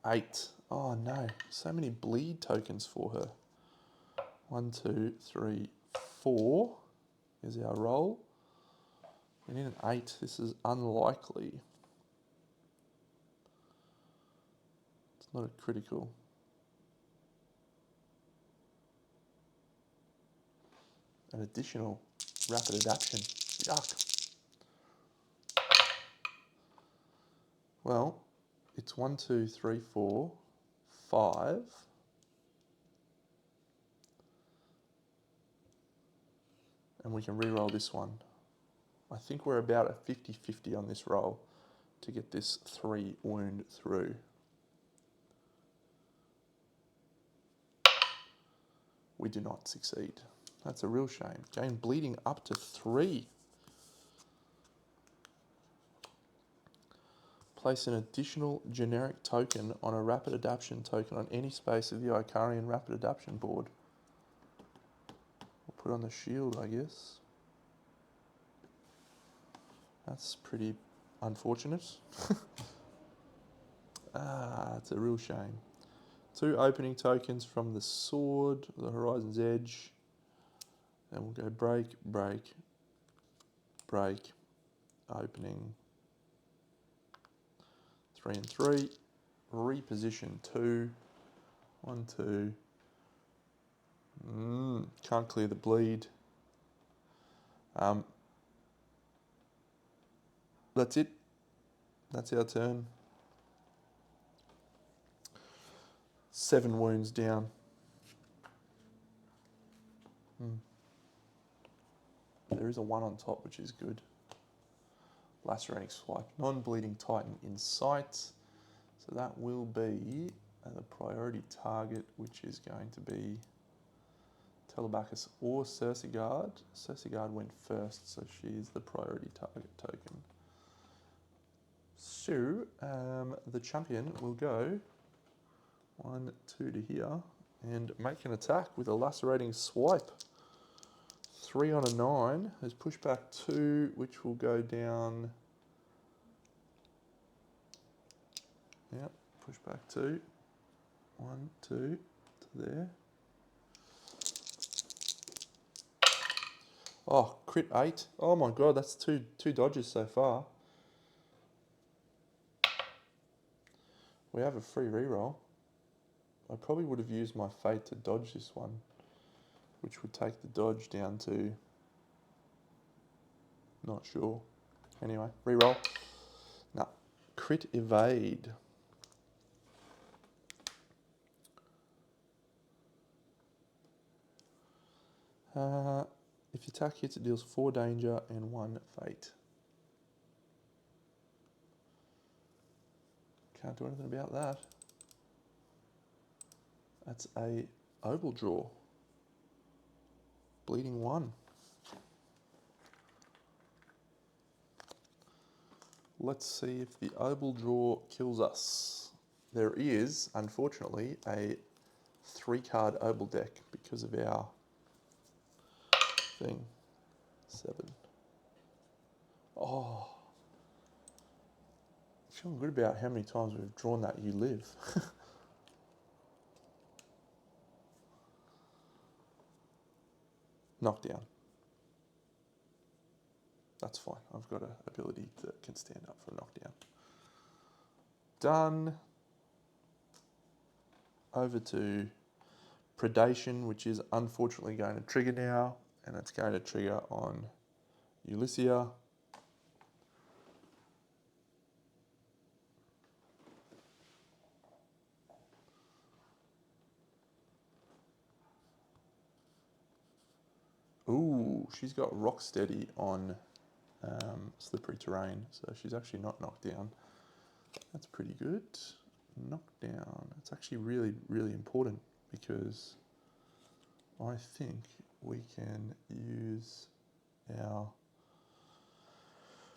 8. Oh, no. So many bleed tokens for her. 1, 2, 3, 4 is our roll. We need an 8. This is unlikely. It's not a critical. An additional rapid adaptation. Yuck. Well, it's 1, 2, 3, 4, 5. And we can re-roll this one. I think we're about a 50-50 on this roll to get this 3 wound through. We do not succeed. That's a real shame. Gain bleeding up to 3. Place an additional generic token on a rapid adaptation token on any space of the Icarian rapid adaptation board. We'll put on the shield, I guess. That's pretty unfortunate. It's a real shame. 2 opening tokens from the sword, the horizon's edge. And we'll go break, break, break, opening. 3 and 3. Reposition 2. 1, 2. Can't clear the bleed. That's it. That's our turn. 7 wounds down. There is a 1 on top, which is good. Lacerating swipe. Non-bleeding titan in sight. So that will be the priority target, which is going to be Telebacus or Cersegard. Cersegard went first, so she is the priority target token. So the champion will go 1, 2 to here and make an attack with a lacerating swipe. 3 on a 9. There's pushback 2, which will go down. Yep, pushback 2. 1, 2 to there. Oh, crit 8. Oh my god, that's two dodges so far. We have a free reroll. I probably would have used my fate to dodge this one, which would take the dodge down to, not sure. Anyway, reroll. No, crit evade. If your attack hits, it deals 4 danger and 1 fate. Can't do anything about that. That's a oval draw. Bleeding 1. Let's see if the oval draw kills us. There is, unfortunately, a 3-card oval deck because of our thing. 7. Oh, feeling good about how many times we've drawn that you live. Knockdown. That's fine. I've got an ability that can stand up for a knockdown. Done. Over to predation, which is unfortunately going to trigger now, and it's going to trigger on Ulyssia. Ooh, she's got rock steady on slippery terrain, so she's actually not knocked down. That's pretty good. Knockdown. It's actually really, really important because I think we can use our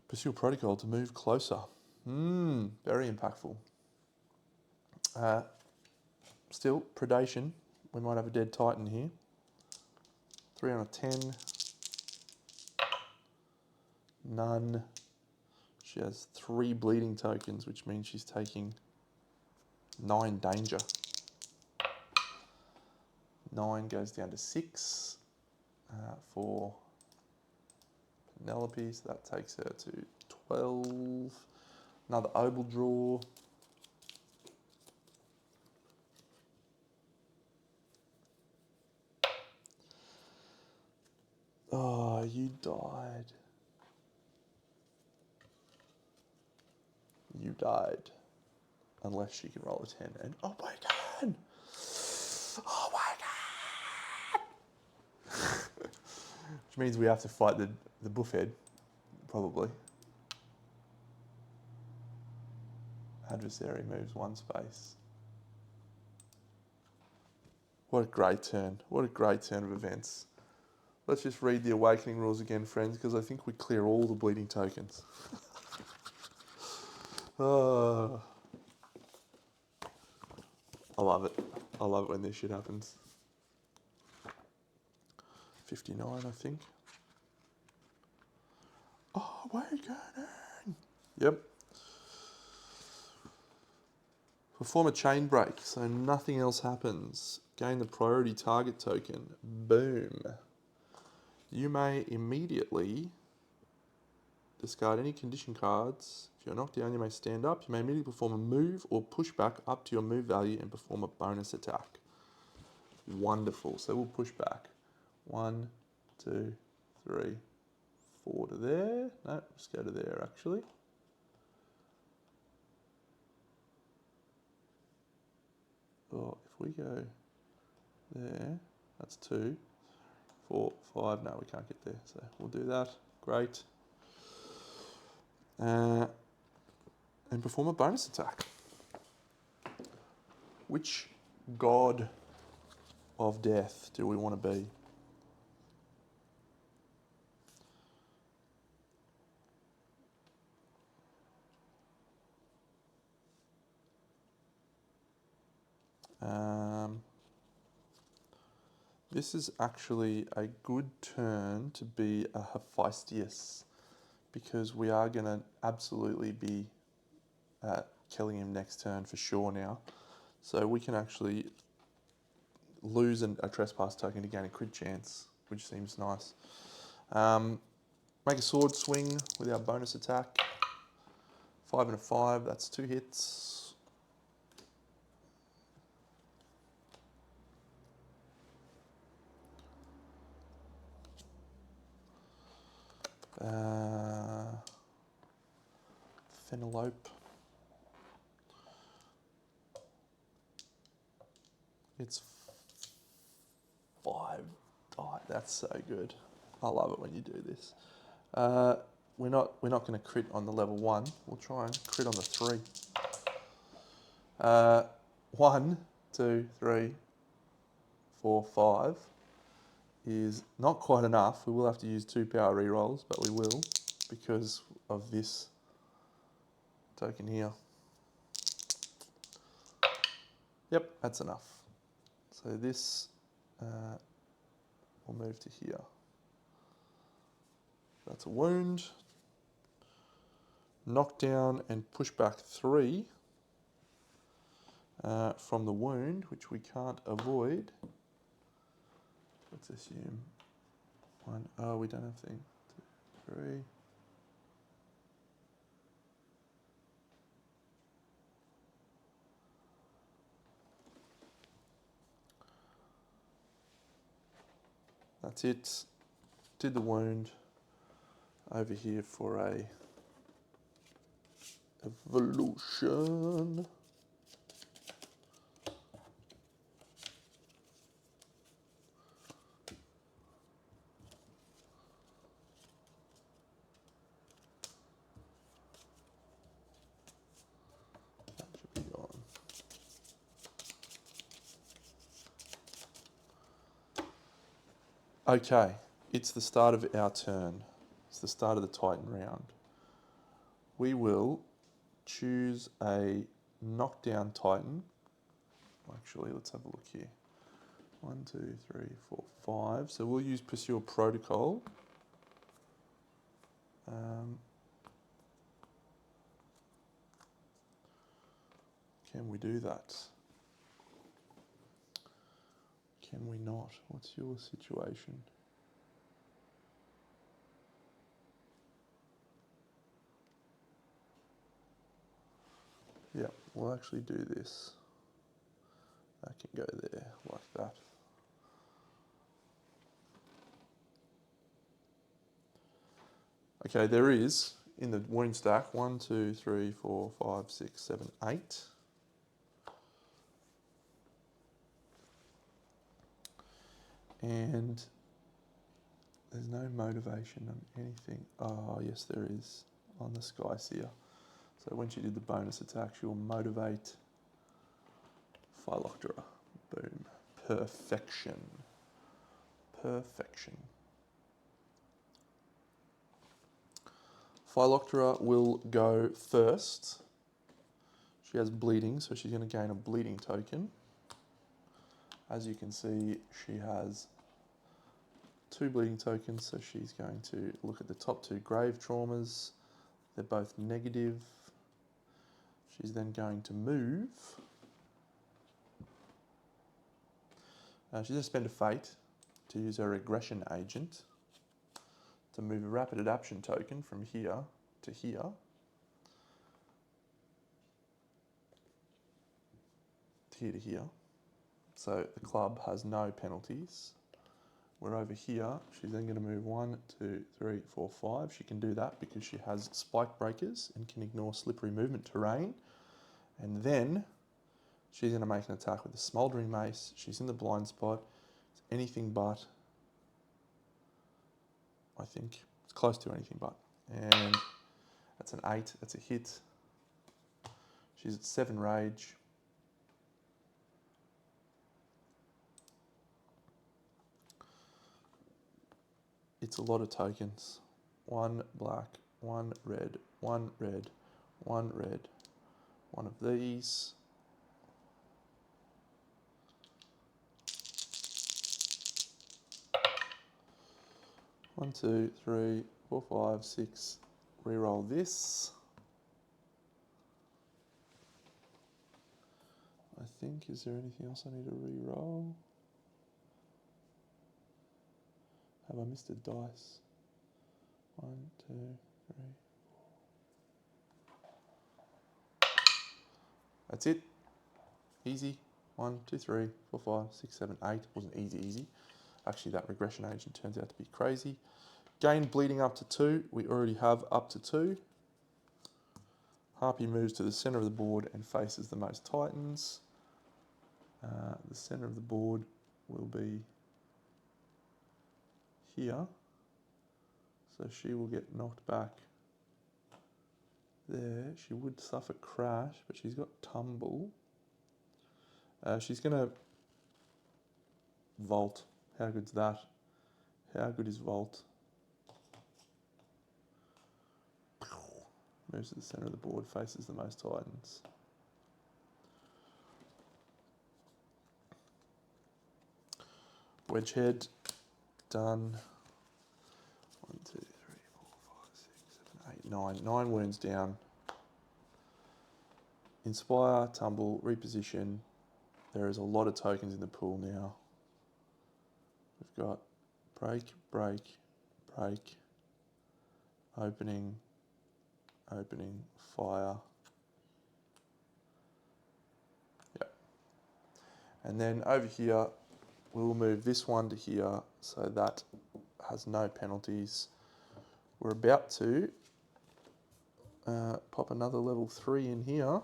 Pursuit Protocol to move closer. Very impactful. Still, predation. We might have a dead Titan here. 3 on a 10. None. She has 3 bleeding tokens, which means she's taking 9 danger. 9 goes down to 6 for Penelope, so that takes her to 12. Another Obel draw. Oh, you died. You died. Unless she can roll a 10 and... Oh my god! Oh my god! Which means we have to fight the buffhead, probably. Adversary moves 1 space. What a great turn. What a great turn of events. Let's just read the Awakening rules again, friends, because I think we clear all the bleeding tokens. Oh, I love it. I love it when this shit happens. 59, I think. Oh, Awakening! Yep. Perform a chain break, so nothing else happens. Gain the priority target token. Boom. You may immediately discard any condition cards. If you're knocked down, you may stand up. You may immediately perform a move or push back up to your move value and perform a bonus attack. Wonderful. So we'll push back. 1, 2, 3, 4 to there. No, let's go to there actually. Oh, if we go there, that's 2, 4, 5. No, we can't get there. So we'll do that. Great. And perform a bonus attack. Which god of death do we want to be? This is actually a good turn to be a Hephaestus, because we are going to absolutely be killing him next turn for sure now. So we can actually lose a trespass token to gain a crit chance, which seems nice. Make a sword swing with our bonus attack. 5 and a 5, that's 2 hits. Penelope. It's 5 die. That's so good. I love it when you do this. We're not going to crit on the level 1. We'll try and crit on the 3. 1, 2, 3, 4, 5 is not quite enough. We will have to use 2 power rerolls, but we will because of this token here. Yep, that's enough. So this will move to here. That's a wound. knock down and push back 3 from the wound, which we can't avoid. Let's assume 1. Oh, we don't have thing. 2, 3. That's it. Did the wound over here for a evolution. That should be gone. Okay, it's the start of our turn. It's the start of the Titan round. We will choose a knockdown Titan. Actually, let's have a look here. 1, 2, 3, 4, 5. So we'll use Pursue Protocol. Can we do that? Can we not? What's your situation? Yeah, we'll actually do this. That can go there, like that. Okay, there is, in the wound stack, 1, 2, 3, 4, 5, 6, 7, 8. And there's no motivation on anything. Oh, yes, there is on the Sky Seer. So when she did the bonus attack, she will motivate Phyloctera. Boom. Perfection. Perfection. Phyloctera will go first. She has bleeding, so she's going to gain a bleeding token. As you can see, she has 2 bleeding tokens, so she's going to look at the top 2 grave traumas. They're both negative. She's then going to move. She's going to spend a fate to use her regression agent to move a rapid adaptation token from here to here. Here to here. So the club has no penalties. We're over here. She's then going to move 1, 2, 3, 4, 5. She can do that because she has spike breakers and can ignore slippery movement terrain. And then she's going to make an attack with the Smouldering Mace. She's in the blind spot. It's anything but. I think it's close to anything but. And that's an 8. That's a hit. She's at 7 rage. It's a lot of tokens. 1 black, 1 red, 1 red, 1 red. One of these. One, 2, 3, 4, 5, 6. Reroll this. I think, is there anything else I need to reroll? Have I missed a dice? 1, 2, 3. That's it. Easy. 1, 2, 3, 4, 5, 6, 7, 8. Wasn't easy. Actually, that regression agent turns out to be crazy. Gain bleeding up to 2. We already have up to 2. Harpy moves to the center of the board and faces the most titans. The center of the board will be here. So she will get knocked back there. She would suffer crash, but she's got tumble. She's going to vault. How good's that? How good is vault? Moves to the center of the board, faces the most titans. Wedgehead, done. 1, 2, 3, 4, 5, 6, 7, 8. 9 wounds down. Inspire, tumble, reposition. There is a lot of tokens in the pool now. We've got break, break, break, opening, opening, fire. Yep. And then over here, we'll move this one to here so that has no penalties. We're about to pop another level 3 in here.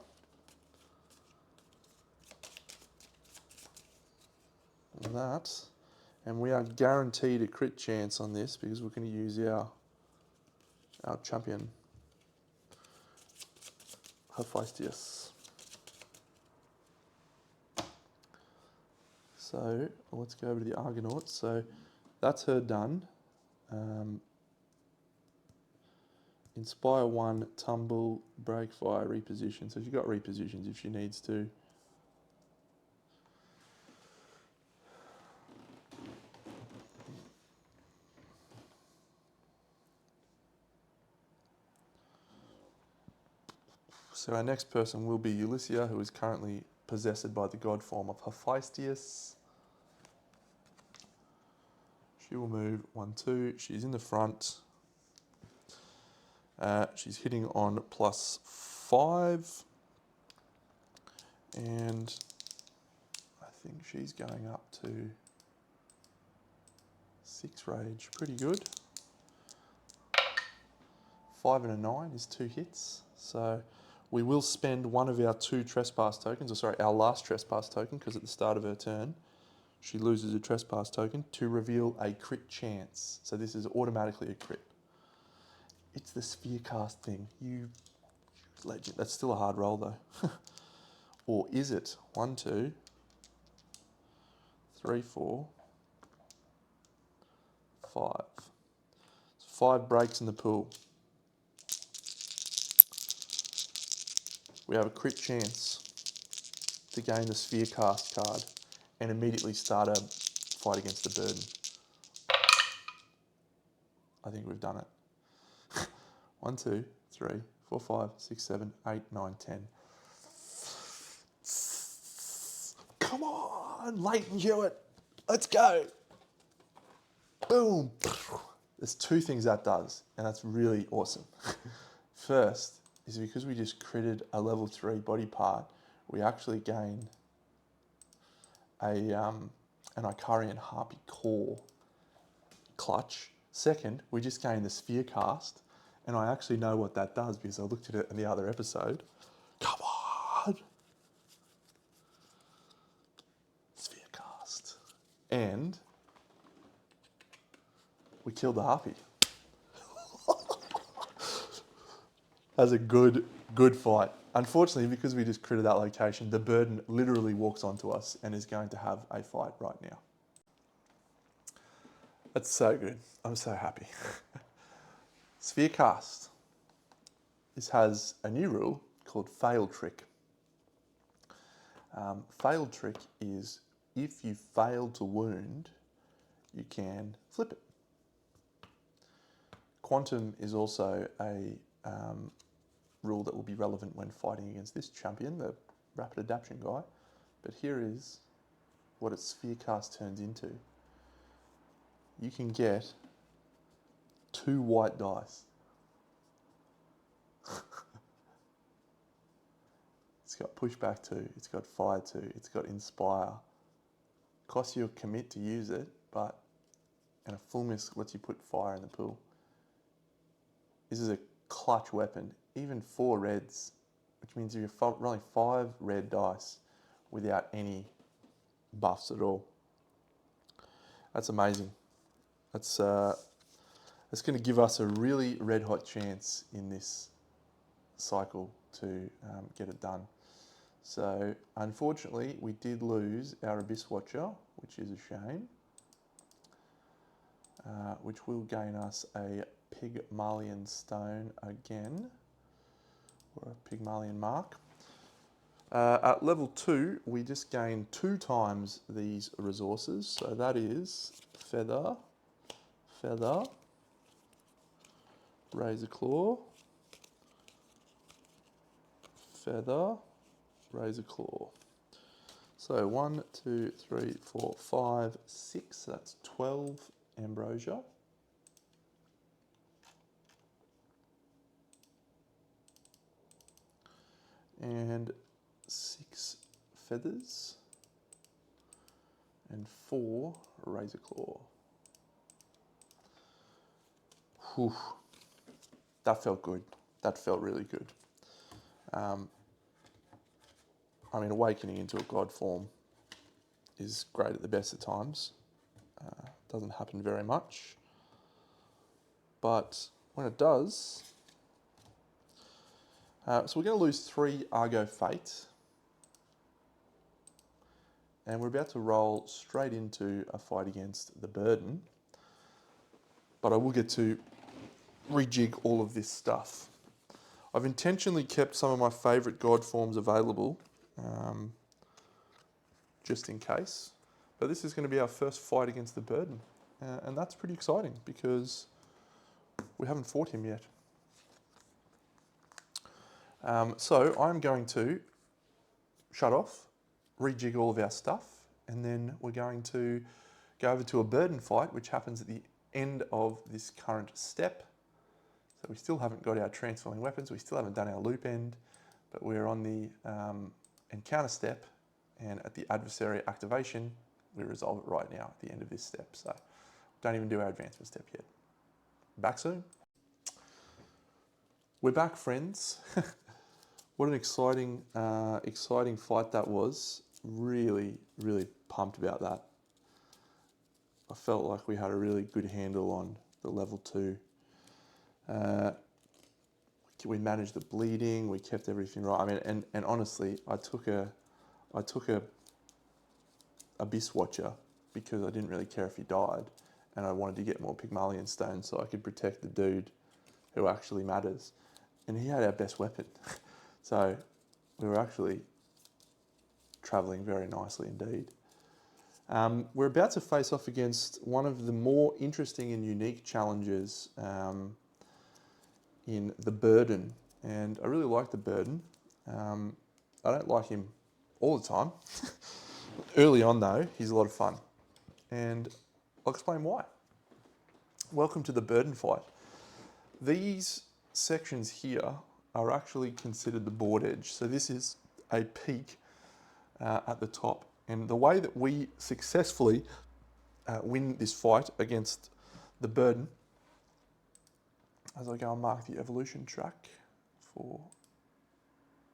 That, and we are guaranteed a crit chance on this because we're going to use our champion, Hephaestus. So let's go over to the Argonauts. So that's her done. Inspire 1, tumble, break, fire, reposition. So she's got repositions if she needs to. So our next person will be Ulyssia, who is currently possessed by the god form of Hephaestus. She will move 1, 2. She's in the front. She's hitting on +5. And I think she's going up to 6 rage. Pretty good. 5 and a 9 is 2 hits. So we will spend one of our 2 trespass tokens, or sorry, our last trespass token, because at the start of her turn, she loses a trespass token to reveal a crit chance. So this is automatically a crit. It's the sphere cast thing. You legend. That's still a hard roll though. Or is it? 1, 2, 3, 4, 5. So 5 breaks in the pool. We have a crit chance to gain the sphere cast card and immediately start a fight against the burden. I think we've done it. 1, 2, 3, 4, 5, 6, 7, 8, 9, 10. Come on, Leighton Hewitt. Let's go. Boom. There's 2 things that does, and that's really awesome. First is because we just critted a level 3 body part, we actually gain an Icarian Harpy core clutch. Second, we just gain the sphere cast, and I actually know what that does because I looked at it in the other episode. Come on! Sphere cast. And we killed the Harpy. That was a good fight. Unfortunately, because we just critted that location, the burden literally walks onto us and is going to have a fight right now. That's so good. I'm so happy. Sphere cast. This has a new rule called fail trick. Fail trick is if you fail to wound, you can flip it. Quantum is also a rule that will be relevant when fighting against this champion, the rapid adaptation guy. But here is what its sphere cast turns into. You can get 2 white dice. It's got pushback 2, it's got fire 2, it's got inspire. Costs you a commit to use it, and a full miss lets you put fire in the pool. This is a clutch weapon, even 4 reds, which means you're rolling 5 red dice without any buffs at all. That's amazing. That's going to give us a really red hot chance in this cycle to get it done. So unfortunately, we did lose our Abyss Watcher, which is a shame, which will gain us a Pygmalion stone again, or a Pygmalion mark. At level 2, we just gain 2 times these resources. So that is feather, feather, razor claw, feather, razor claw. So 1, 2, 3, 4, 5, 6, that's 12 ambrosia. And 6 feathers. And 4 razor claw. Whew. That felt good. That felt really good. I mean, awakening into a god form is great at the best of times. Doesn't happen very much. But when it does... so we're going to lose 3 Argo Fate. And we're about to roll straight into a fight against the Burden. But I will get to rejig all of this stuff. I've intentionally kept some of my favourite god forms available, just in case. But this is going to be our first fight against the Burden. And that's pretty exciting because we haven't fought him yet. So I'm going to shut off, rejig all of our stuff, and then we're going to go over to a Burden fight, which happens at the end of this current step. So we still haven't got our transforming weapons, we still haven't done our loop end, but we're on the encounter step, and at the adversary activation, we resolve it right now at the end of this step. So don't even do our advancement step yet. Back soon. We're back, friends. What an exciting, exciting fight that was. Really, really pumped about that. I felt like we had a really good handle on the level 2. We managed the bleeding. We kept everything right. I mean, and honestly, I took a Abyss Watcher because I didn't really care if he died, and I wanted to get more Pygmalion stones so I could protect the dude who actually matters. And he had our best weapon, so we were actually travelling very nicely indeed. We're about to face off against one of the more interesting and unique challenges in the Burden, and I really like the Burden. I don't like him all the time. Early on though, he's a lot of fun, and I'll explain why. Welcome to the Burden fight. These sections here are actually considered the board edge. So this is a peak at the top, and the way that we successfully win this fight against the Burden, as I go and mark the evolution track for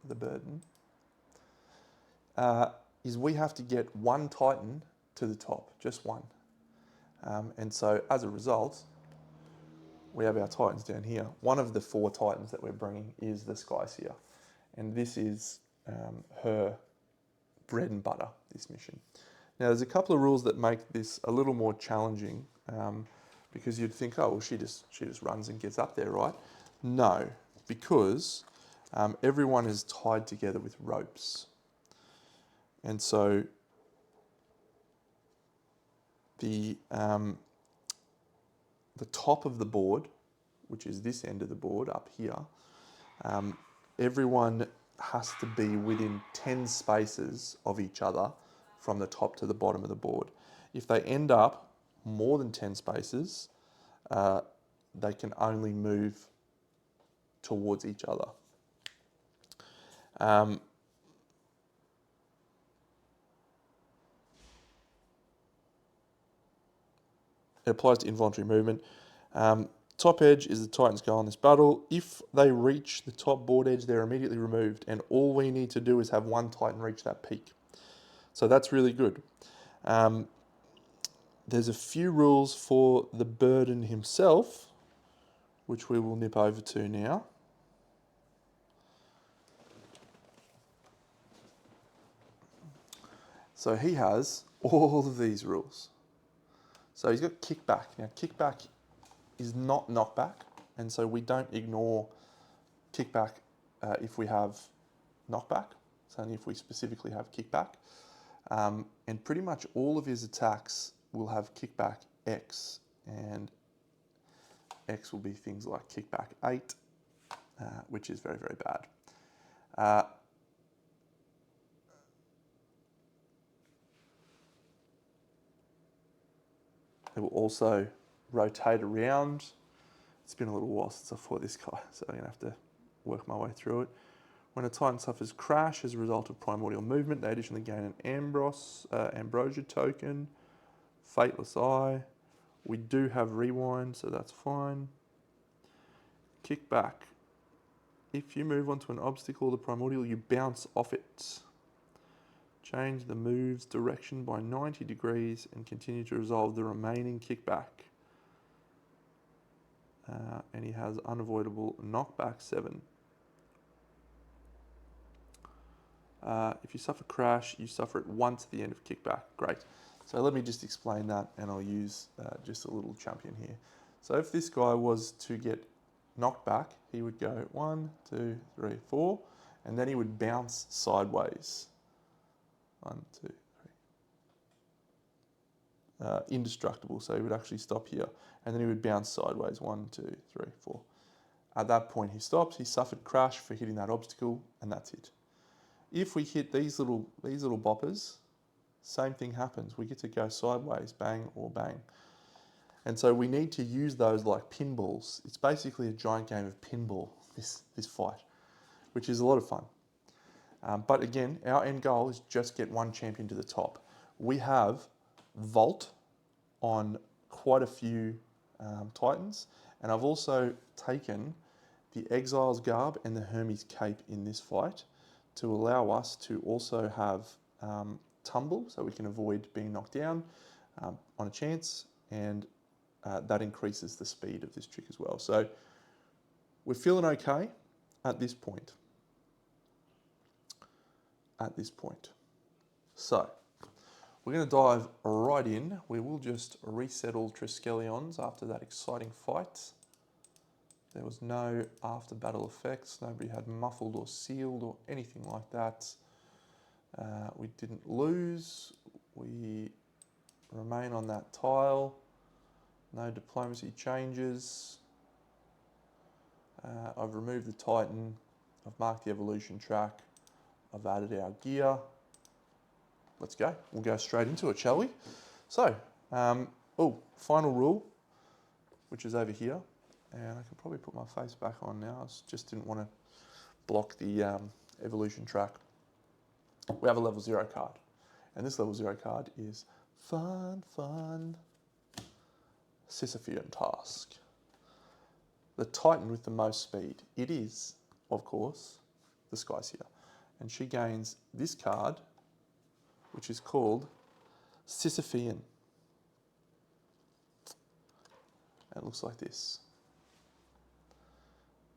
the Burden, is we have to get 1 Titan to the top, just 1. And so as a result, we have our Titans down here. One of the 4 Titans that we're bringing is the Skyseer. And this is her bread and butter, this mission. Now there's a couple of rules that make this a little more challenging, because you'd think, oh, well, she just runs and gets up there, right? No, because everyone is tied together with ropes. And so the top of the board, which is this end of the board up here, everyone has to be within 10 spaces of each other from the top to the bottom of the board. If they end up more than 10 spaces, they can only move towards each other. It applies to involuntary movement. Top edge is the Titans go on this battle. If they reach the top board edge, they're immediately removed, and all we need to do is have 1 Titan reach that peak. So that's really good. There's a few rules for the Burden himself, which we will nip over to now. So he has all of these rules. So he's got kickback. Now kickback is not knockback, and so we don't ignore kickback if we have knockback. It's only if we specifically have kickback. And pretty much all of his attacks will have kickback X, and X will be things like kickback 8, which is very, very bad. It will also rotate around. It's been a little while since I fought this guy, so I'm going to have to work my way through it. When a Titan suffers crash as a result of primordial movement, they additionally gain an ambrosia token, Fateless Eye. We do have rewind, so that's fine. Kick back. If you move onto an obstacle or the primordial, you bounce off it. Change the move's direction by 90 degrees and continue to resolve the remaining kickback. And he has unavoidable knockback 7. If you suffer crash, you suffer it once at the end of kickback. Great. So let me just explain that, and I'll use just a little champion here. So if this guy was to get knocked back, he would go 1, 2, 3, 4, and then he would bounce sideways. 1, 2, 3. Indestructible, so he would actually stop here, and then he would bounce sideways. 1, 2, 3, 4. At that point, he stops. He suffered crash for hitting that obstacle, and that's it. If we hit these little boppers, same thing happens. We get to go sideways, bang or bang. And so we need to use those like pinballs. It's basically a giant game of pinball, this fight, which is a lot of fun. But again, our end goal is just get one champion to the top. We have Vault on quite a few Titans, and I've also taken the Exile's Garb and the Hermes Cape in this fight to allow us to also have tumble, so we can avoid being knocked down on a chance, and that increases the speed of this trick as well. So we're feeling okay at this point. So we're going to dive right in. We will just reset all Triskelions after that exciting fight. There was no after battle effects. Nobody had muffled or sealed or anything like that. We didn't lose. We remain on that tile. No diplomacy changes. I've removed the Titan. I've marked the evolution track. I've added our gear. Let's go. We'll go straight into it, shall we? So, final rule, which is over here. And I can probably put my face back on now. I just didn't want to block the evolution track. We have a level 0 card. And this level 0 card is fun. Sisyphean task. The Titan with the most speed. It is, of course, the Skyseer. And she gains this card, which is called Sisyphean. And it looks like this.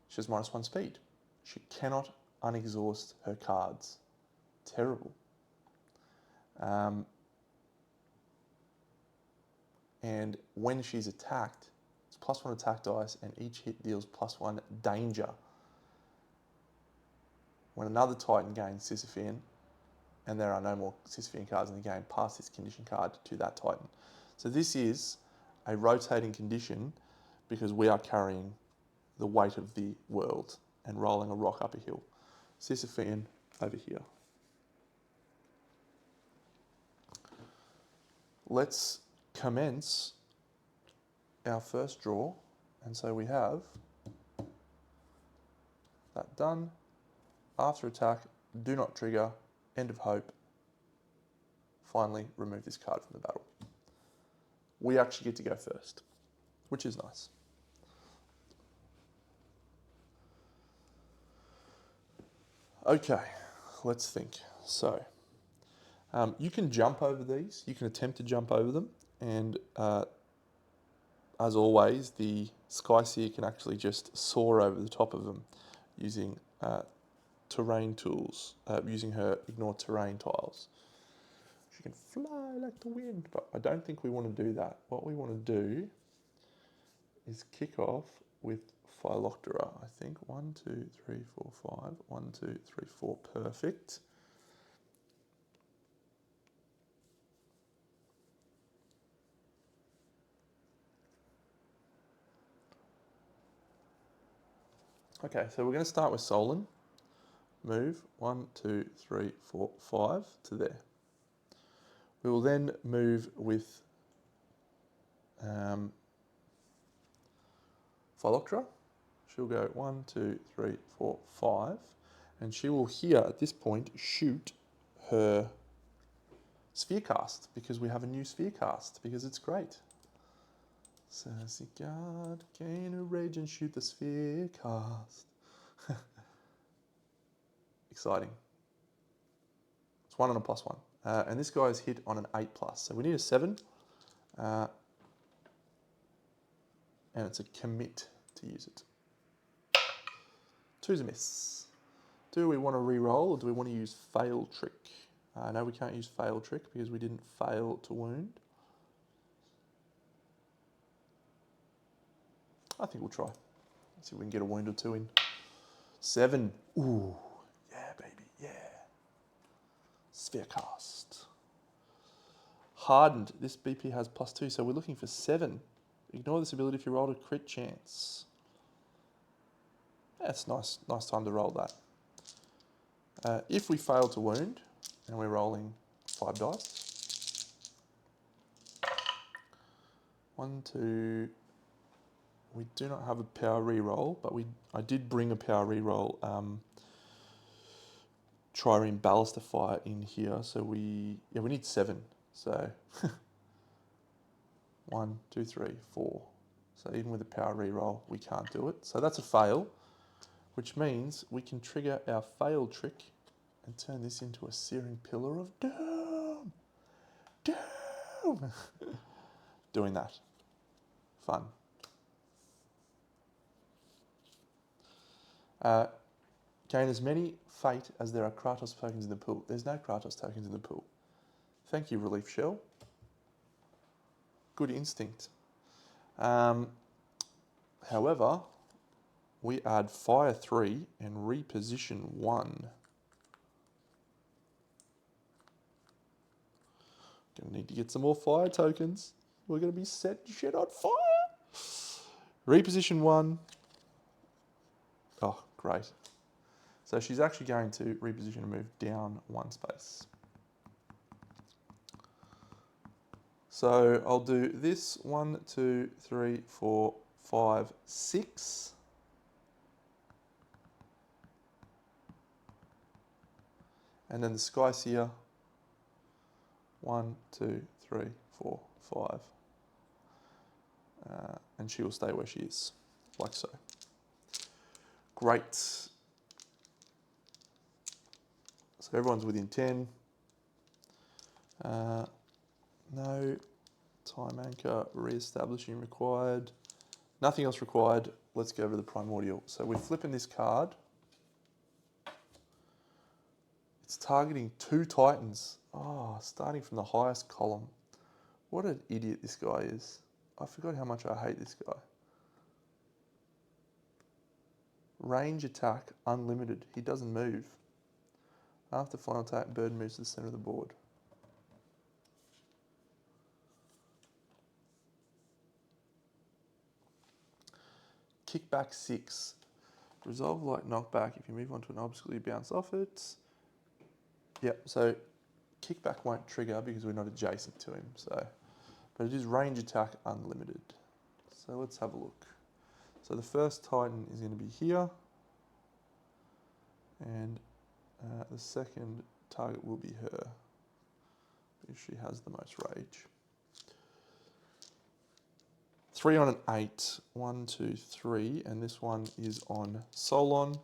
She has -1 speed. She cannot unexhaust her cards. Terrible. And when she's attacked, it's +1 attack dice, and each hit deals +1 danger. When another Titan gains Sisyphean, and there are no more Sisyphean cards in the game, pass this condition card to that Titan. So this is a rotating condition because we are carrying the weight of the world and rolling a rock up a hill. Sisyphean over here. Let's commence our first draw. And so we have that done. After attack, do not trigger, end of hope. Finally, remove this card from the battle. We actually get to go first, which is nice. Okay, let's think. So, you can jump over these. You can attempt to jump over them. And as always, the Skyseer can actually just soar over the top of them using terrain tools, using her ignore terrain tiles. She can fly like the wind, but I don't think we want to do that. What we want to do is kick off with Phyloctera, I think. 1, 2, 3, 4, 5. 1, 2, 3, 4. Perfect. Okay, so we're going to start with Solon. Move 1, 2, 3, 4, 5 to there. We will then move with Phyloctera. She'll go 1, 2, 3, 4, 5. And she will here at this point shoot her sphere cast because we have a new sphere cast because it's great. Sassy guard, gain a rage and shoot the sphere cast. Exciting. It's 1 and a +1. And this guy is hit on an 8+. So we need a 7. And it's a commit to use it. 2's a miss. Do we want to re-roll or do we want to use fail trick? No, we can't use fail trick because we didn't fail to wound. I think we'll try. Let's see if we can get a wound or 2 in. 7. Ooh, yeah, baby, yeah. Sphere cast. Hardened. This BP has +2, so we're looking for 7. Ignore this ability if you rolled a crit chance. That's nice. Nice time to roll that. If we fail to wound, and we're rolling 5 dice. 1, 2. We do not have a power reroll, but I did bring a power reroll trireme ballistifier in here, so we need 7. So 1, 2, 3, 4. So even with a power reroll, we can't do it. So that's a fail, which means we can trigger our fail trick and turn this into a searing pillar of doom. Doom. Doing that. Fun. Gain as many fate as there are Kratos tokens in the pool. There's no Kratos tokens in the pool. Thank you, Relief Shell. Good instinct. However, we add Fire 3 and reposition 1. Gonna need to get some more fire tokens. We're gonna be setting shit on fire. Reposition 1. Oh, great. So she's actually going to reposition and move down 1 space. So I'll do this 1, 2, 3, 4, 5, 6. And then the Sky Seer. 1, 2, 3, 4, 5. And she will stay where she is, like so. Great. So everyone's within 10. No time anchor re-establishing required. Nothing else required. Let's go over to the primordial. So we're flipping this card. It's targeting 2 titans. Oh, starting from the highest column. What an idiot this guy is. I forgot how much I hate this guy. Range attack, unlimited. He doesn't move. After final attack, bird moves to the center of the board. Kickback 6. Resolve like knockback. If you move onto an obstacle, you bounce off it. Yep, so kickback won't trigger because we're not adjacent to him. So, but it is range attack unlimited. So let's have a look. So the first titan is going to be here. And the second target will be her, because she has the most rage. 3 on an 8. 1, 2, 3. And this one is on Solon.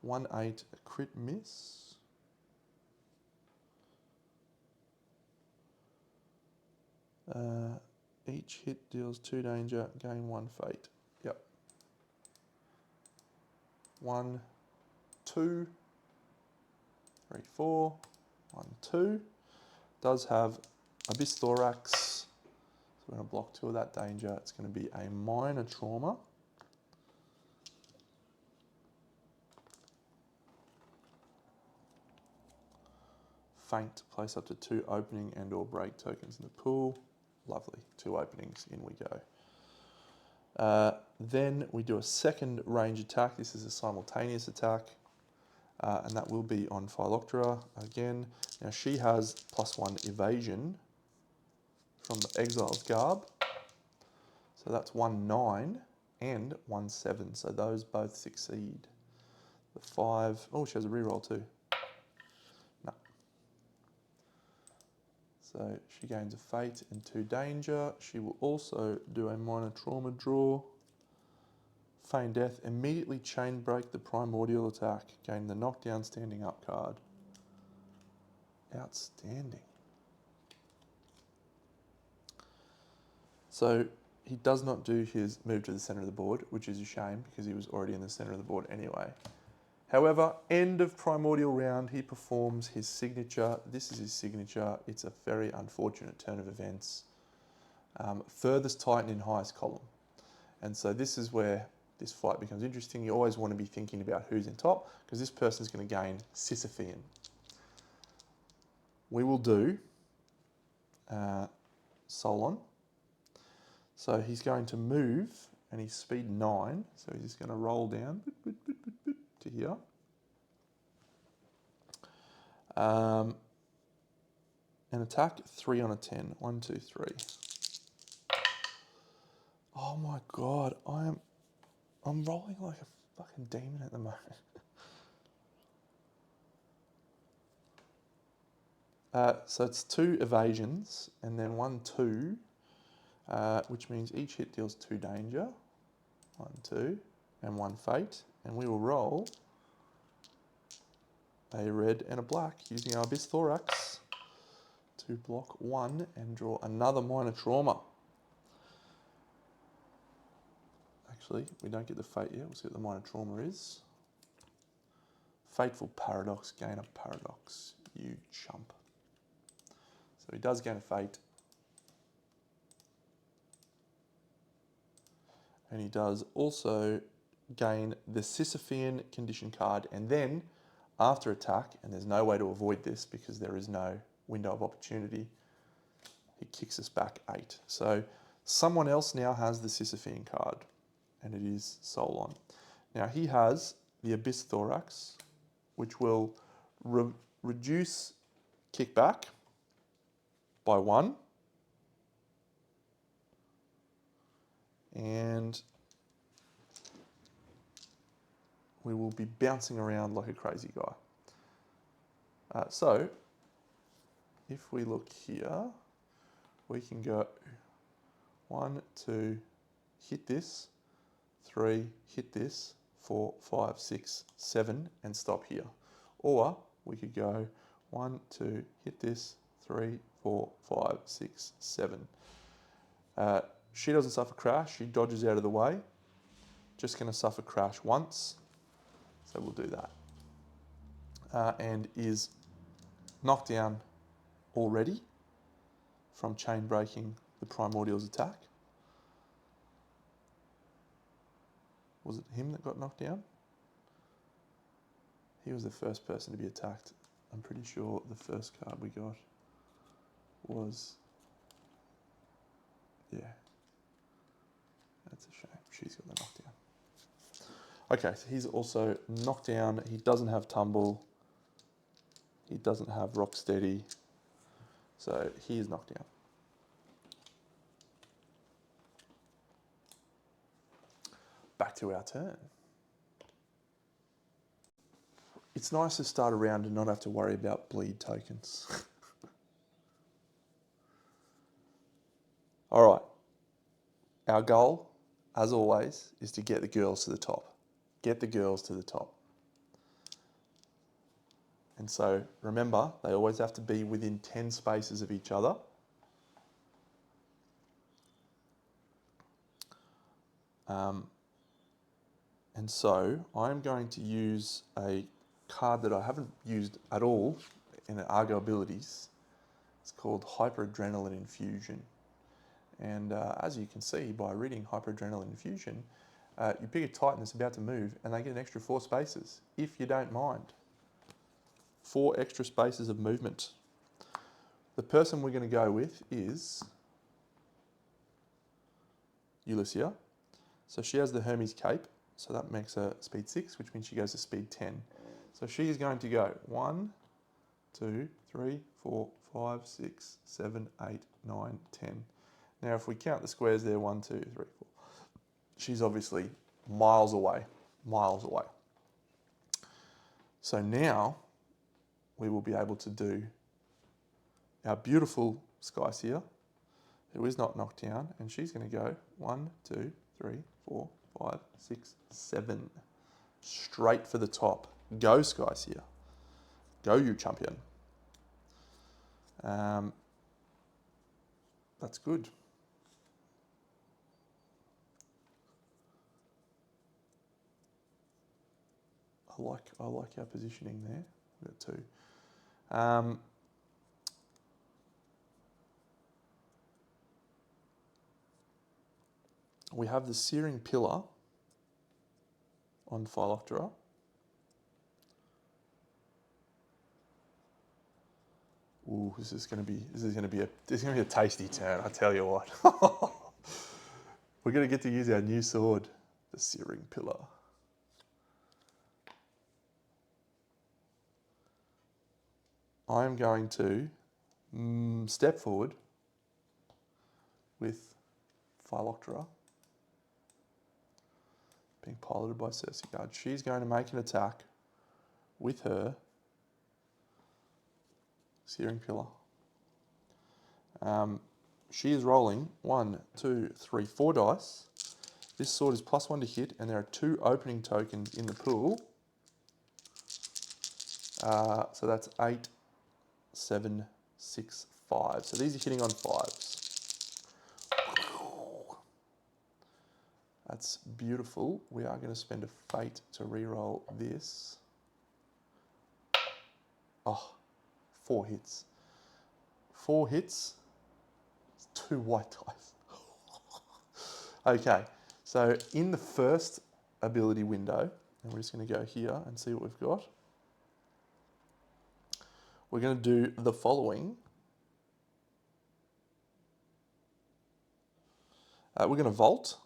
1, 8. A crit miss. Each hit deals 2 danger, gain 1 fate. Yep. 1, 2, 3, 4. 1, 2. Does have Abyss Thorax. So we're going to block 2 of that danger. It's going to be a minor trauma. Faint. Place up to 2 opening and or break tokens in the pool. Lovely. 2 openings. In we go. Then we do a second range attack. This is a simultaneous attack. And that will be on Phyloctera again. Now she has +1 evasion. from the Exile's Garb. So that's 1-9 and 1-7. So those both succeed. The 5, oh, she has a reroll too. No. So she gains a Fate and 2 Danger. She will also do a minor trauma draw. Feign Death, immediately chain break the primordial attack. Gain the knockdown standing up card. Outstanding. So he does not do his move to the center of the board, which is a shame because he was already in the center of the board anyway. However, end of primordial round, he performs his signature. This is his signature. It's a very unfortunate turn of events. Furthest Titan in highest column. And so this is where this fight becomes interesting. You always want to be thinking about who's in top because this person's going to gain Sisyphean. We will do Solon. So he's going to move and he's speed 9. So he's just going to roll down to here. And attack 3 on a 10. 1, 2, 3. Oh my god, I'm rolling like a fucking demon at the moment. So it's 2 evasions and then 1, 2, which means each hit deals 2 danger. 1, 2, and 1 fate. And we will roll a red and a black using our Abyss Thorax to block 1 and draw another minor trauma. Actually, we don't get the fate yet. We'll see what the minor trauma is. Fateful Paradox, gain a paradox. You chump. So he does gain a fate. And he does also gain the Sisyphean condition card. And then, after attack, and there's no way to avoid this because there is no window of opportunity, he kicks us back 8. So someone else now has the Sisyphean card, and it is Solon. Now he has the Abyss Thorax, which will reduce kickback by 1. And we will be bouncing around like a crazy guy. So if we look here, we can go 1, 2, hit this, 3, hit this, 4, 5, 6, 7, and stop here. Or we could go 1, 2, hit this, 3, 4, 5, 6, 7. She doesn't suffer crash, she dodges out of the way. Just going to suffer crash once, so we'll do that. And is knocked down already from chain breaking the Primordial's attack. Was it him that got knocked down? He was the first person to be attacked. I'm pretty sure the first card we got was, yeah. That's a shame. She's got the knockdown. Okay, so he's also knocked down. He doesn't have tumble. He doesn't have rock steady. So he is knocked down. Back to our turn. It's nice to start a round and not have to worry about bleed tokens. All right. Our goal, as always, is to get the girls to the top. Get the girls to the top. And so remember, they always have to be within 10 spaces of each other. And so I'm going to use a card that I haven't used at all in the Argo abilities. It's called Hyperadrenaline Infusion. And as you can see by reading Hyperadrenaline Infusion, you pick a Titan that's about to move and they get an extra 4 spaces, if you don't mind. 4 extra spaces of movement. The person we're going to go with is Ulyssia. So she has the Hermes Cape, so that makes her speed 6, which means she goes to speed 10. So she is going to go 1, 2, 3, 4, 5, 6, 7, 8, 9, 10. Now, if we count the squares there, 1, 2, 3, 4. She's obviously miles away, miles away. So now we will be able to do our beautiful Skyseer, who is not knocked down, and she's going to go 1, 2, 3, 4, 5, 6, 7. Straight for the top. Go, Skyseer. Go, you champion. That's good. I like our positioning there. We've got 2. We have the Searing Pillar on Phyloctera. Ooh, this is going to be a tasty turn. I tell you what. We're going to get to use our new sword, the Searing Pillar. I am going to step forward with Phyloctera being piloted by Cersei. She's going to make an attack with her Searing Pillar. She is rolling 1, 2, 3, 4 dice. This sword is +1 to hit, and there are 2 opening tokens in the pool. So that's 8, 7, 6, 5. So these are hitting on 5s. That's beautiful. We are going to spend a fate to reroll this. Oh, 4 hits. 4 hits. 2 white dice. Okay, so in the first ability window, and we're just going to go here and see what we've got. We're going to do the following. We're going to vault,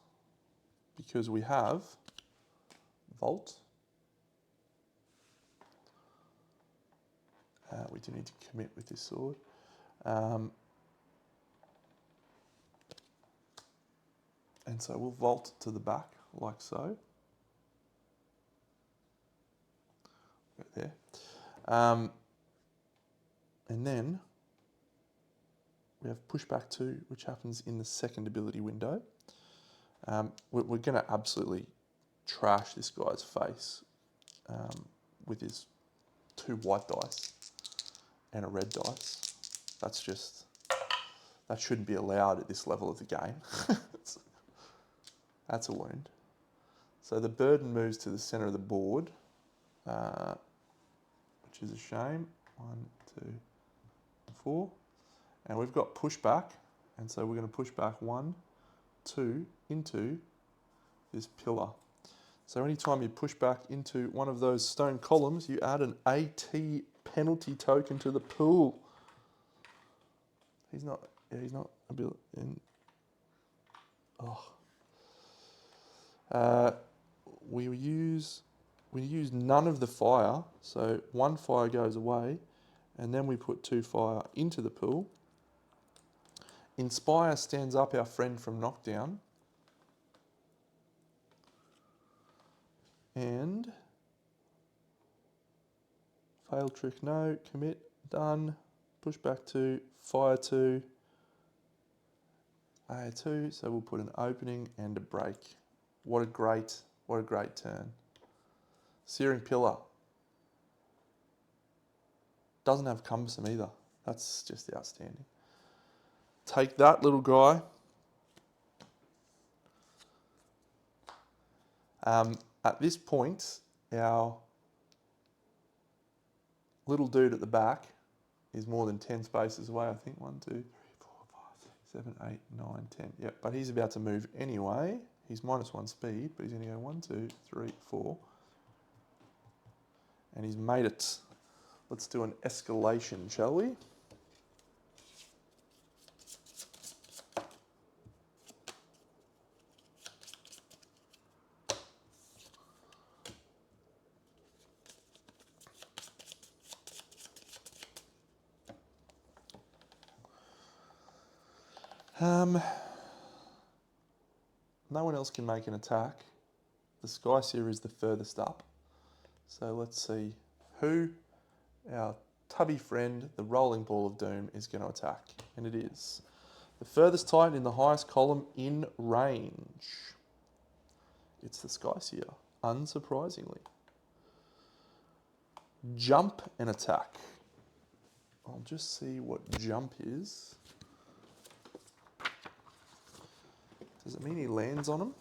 because we have vault. We do need to commit with this sword. And so we'll vault to the back, like so. Right there. And then we have pushback 2, which happens in the second ability window. We're going to absolutely trash this guy's face with his 2 white dice and a red dice. That shouldn't be allowed at this level of the game. That's a wound. So the burden moves to the center of the board, which is a shame. 1, 2, 4. And we've got pushback, and so we're going to push back 1, 2 into this pillar. So anytime you push back into one of those stone columns, you add an AT penalty token to the pool. He's not a bit in. We use none of the fire, so 1 fire goes away, and then we put 2 fire into the pool. Inspire stands up our friend from knockdown. And fail trick, no, commit, done, push back 2, fire 2, A2, so we'll put an opening and a break. What a great turn. Searing Pillar. Doesn't have cumbersome either. That's just outstanding. Take that, little guy. At this point, our little dude at the back is more than 10 spaces away, I think. 1, 2, 3, 4, 5, 6, 7, 8, 9, 10. Yep, but he's about to move anyway. He's -1 speed, but he's going to go 1, 2, 3, 4. And he's made it. Let's do an escalation, shall we? No one else can make an attack. The Sky Seer is the furthest up. So let's see who our tubby friend, the Rolling Ball of Doom, is going to attack. And it is the furthest Titan in the highest column in range. It's the Sky Seer, unsurprisingly. Jump and attack. I'll just see what jump is. Does it mean he lands on him?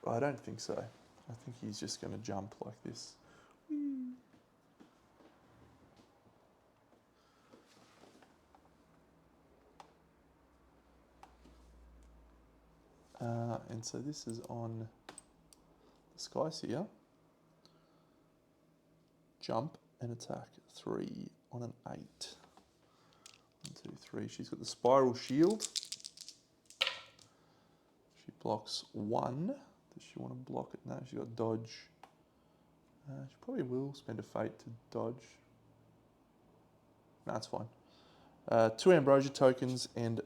I don't think so. I think he's just going to jump like this. And so this is on the Sky Seer. Jump and attack 3 on an 8. 1, 2, 3. She's got the spiral shield. She blocks 1. Does she want to block it? No, she's got dodge. She probably will spend a fate to dodge. No, that's fine. 2 ambrosia tokens and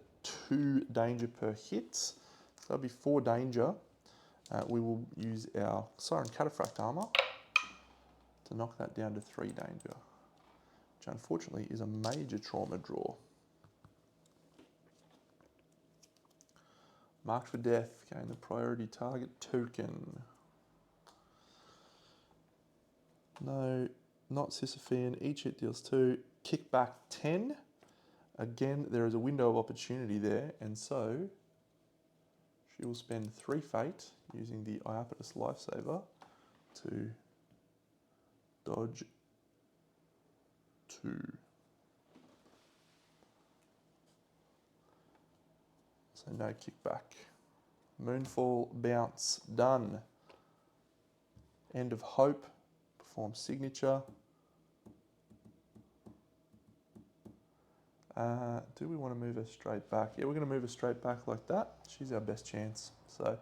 2 danger per hit. So that'll be 4 danger. We will use our Siren Cataphract armor to knock that down to 3 danger, which unfortunately is a major trauma draw. Marked for death, gain the priority target token. No, not Sisyphean. Each hit deals 2. Kick back 10. Again, there is a window of opportunity there, and so she will spend 3 fate using the Iapetus Lifesaver to dodge 2. So no kickback. Moonfall, bounce, done. End of Hope, perform signature. Do we want to move her straight back? Yeah, we're going to move her straight back like that. She's our best chance. So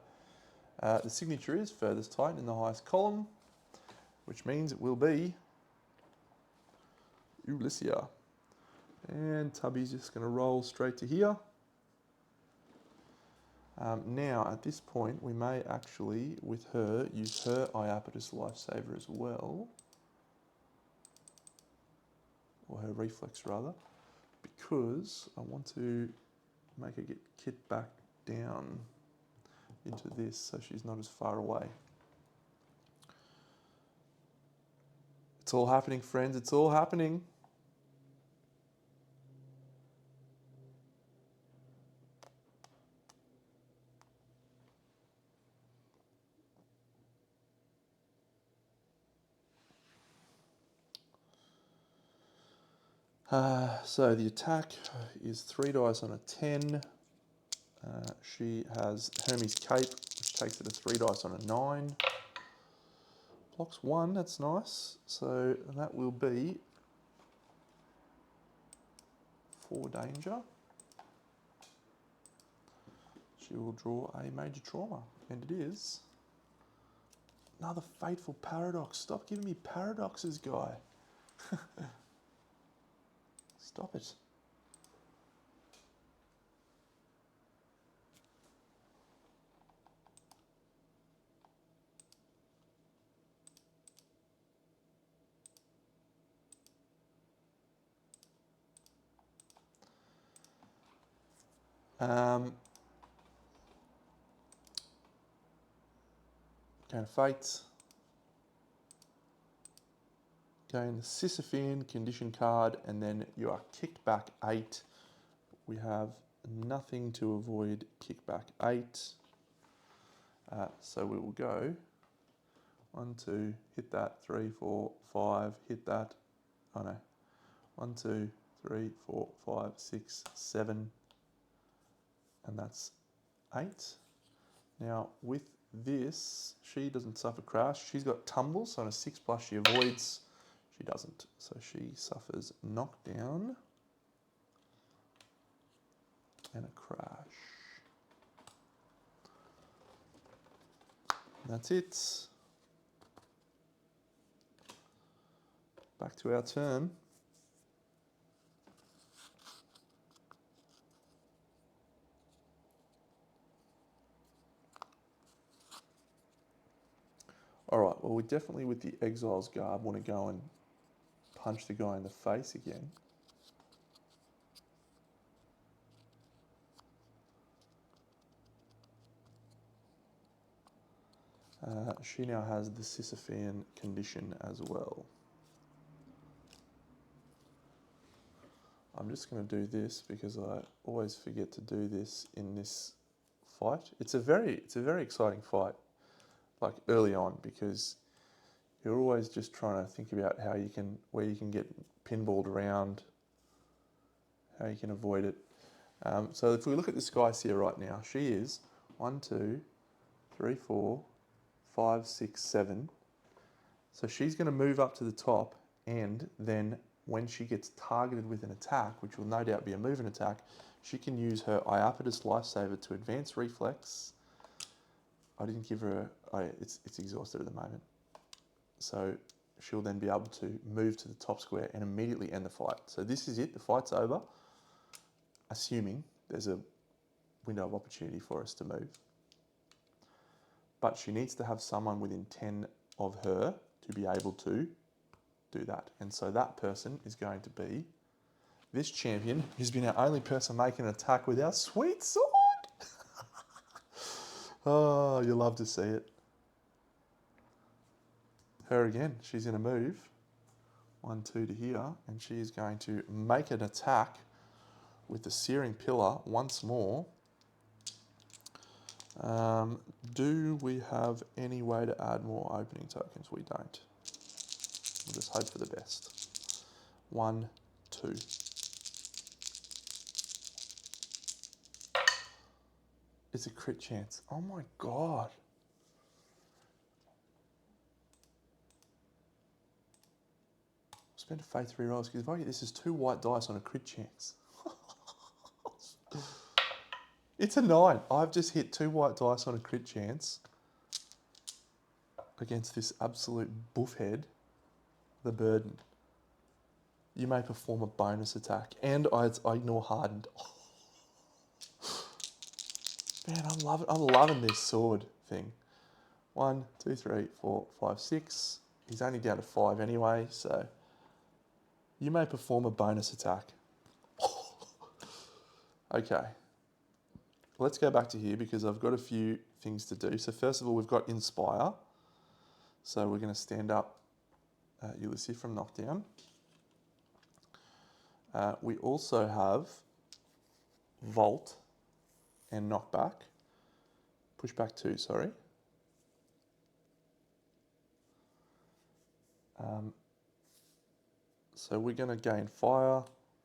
the signature is furthest Titan in the highest column, which means it will be Ulyssia. And Tubby's just going to roll straight to here. Now, at this point, we may actually, with her, use her Iapetus Lifesaver as well. Or her reflex, rather. Because I want to make her get Kit back down into this so she's not as far away. It's all happening, friends. It's all happening. So the attack is 3 dice on a 10. She has Hermes Cape, which takes it to 3 dice on a 9. Blocks 1, that's nice. So that will be 4 danger. She will draw a major trauma, and it is another Fateful Paradox. Stop giving me paradoxes, guy. Stop it. Gain Fate. Gain the Sisyphean condition card, and then you are kicked back 8. We have nothing to avoid kickback 8. So we will go 1, 2, hit that, 3, 4, 5, hit that. Oh no. 1, 2, 3, 4, 5, 6, 7. And that's 8. Now with this, she doesn't suffer crash. She's got tumble, so on a 6+ she avoids. She doesn't. So she suffers knockdown. and a crash. And that's it. Back to our turn. All right, well, we definitely, with the Exile's Garb, want to go and punch the guy in the face again. She now has the Sisyphean condition as well. I'm just going to do this because I always forget to do this in this fight. It's a very exciting fight, like early on, because you're always just trying to think about where you can get pinballed around, how you can avoid it. So if we look at this guy here right now, she is 1, 2, 3, 4, 5, 6, 7. So she's going to move up to the top, and then when she gets targeted with an attack, which will no doubt be a movement attack, she can use her Iapetus Lifesaver to advance reflex. I didn't give her it's exhausted at the moment. So she'll then be able to move to the top square and immediately end the fight. So this is it, the fight's over, assuming there's a window of opportunity for us to move. But she needs to have someone within 10 of her to be able to do that. And so that person is going to be this champion, who's been our only person making an attack with our sweet sword. Oh, you love to see it. Her again, she's going to move 1, 2 to here, and she is going to make an attack with the Searing Pillar once more. Do we have any way to add more opening tokens? We don't. We'll just hope for the best. 1, 2. It's a crit chance. Oh my god. Spend a fate 3 rolls, because if I get this is 2 white dice on a crit chance. It's a 9. I've just hit 2 white dice on a crit chance against this absolute buffhead, the Burden. You may perform a bonus attack, and I ignore hardened. Man, I'm loving this sword thing. 1, 2, 3, 4, 5, 6. He's only down to 5 anyway, so you may perform a bonus attack. Okay. Let's go back to here because I've got a few things to do. So first of all, we've got Inspire. So we're going to stand up Ulysses from Knockdown. We also have Vault and Knockback. Pushback 2, sorry. So we're going to gain Fire,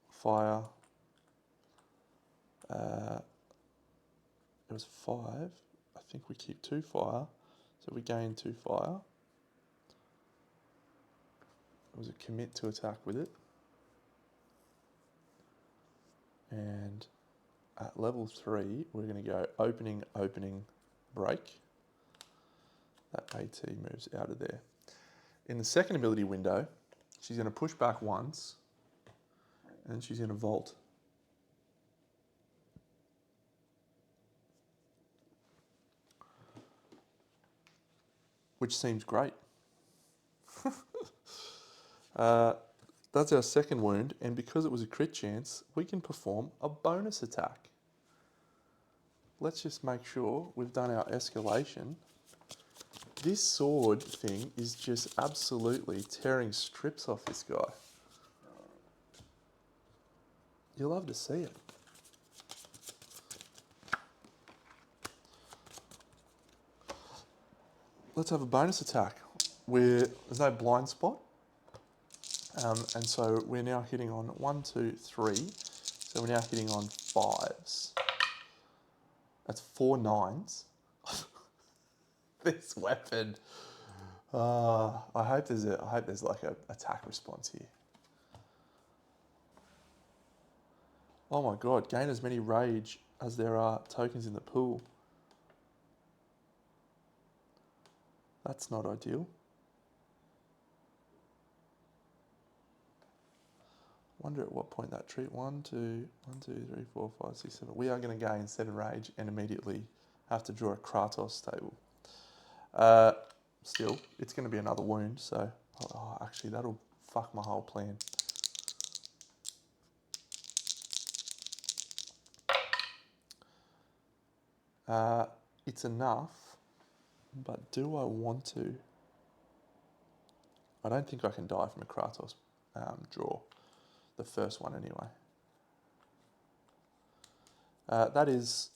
Fire. It was 5. I think we keep 2 fire. So we gain 2 fire. It was a commit to attack with it. And at level 3, we're going to go opening, opening, break. That AT moves out of there. In the second ability window, she's going to push back once, and she's going to vault. Which seems great. That's our second wound, and because it was a crit chance, we can perform a bonus attack. Let's just make sure we've done our escalation. This sword thing is just absolutely tearing strips off this guy. You'll love to see it. Let's have a bonus attack where there's no blind spot. And so we're now hitting on 1, 2, 3. So we're now hitting on 5s. That's 4 9s. This weapon. I hope there's like a attack response here. Oh my god, gain as many rage as there are tokens in the pool. That's not ideal. Wonder at what point that treat. 1, 2, 1, 2, 3, 4, 5, 6, 7. We are going to gain 7 rage and immediately have to draw a Kratos table. Still, it's going to be another wound, so actually that'll fuck my whole plan. It's enough, but do I want to? I don't think I can die from a Kratos draw. The first one anyway. That is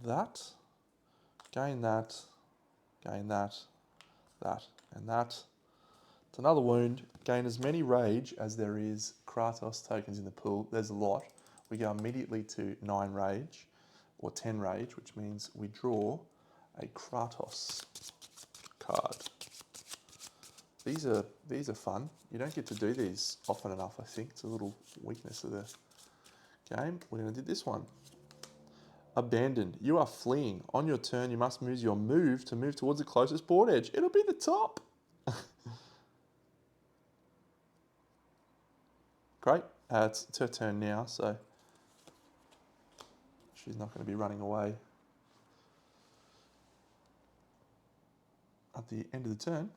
that, gain that, gain that, that, and that. It's another wound. Gain as many rage as there is Kratos tokens in the pool. There's a lot. We go immediately to 9 rage, or 10 rage, which means we draw a Kratos card. These are fun. You don't get to do these often enough, I think. It's a little weakness of the game. We're going to do this one. Abandoned. You are fleeing. On your turn, you must use your move to move towards the closest board edge. It'll be the top. Great. It's her turn now, so she's not going to be running away at the end of the turn.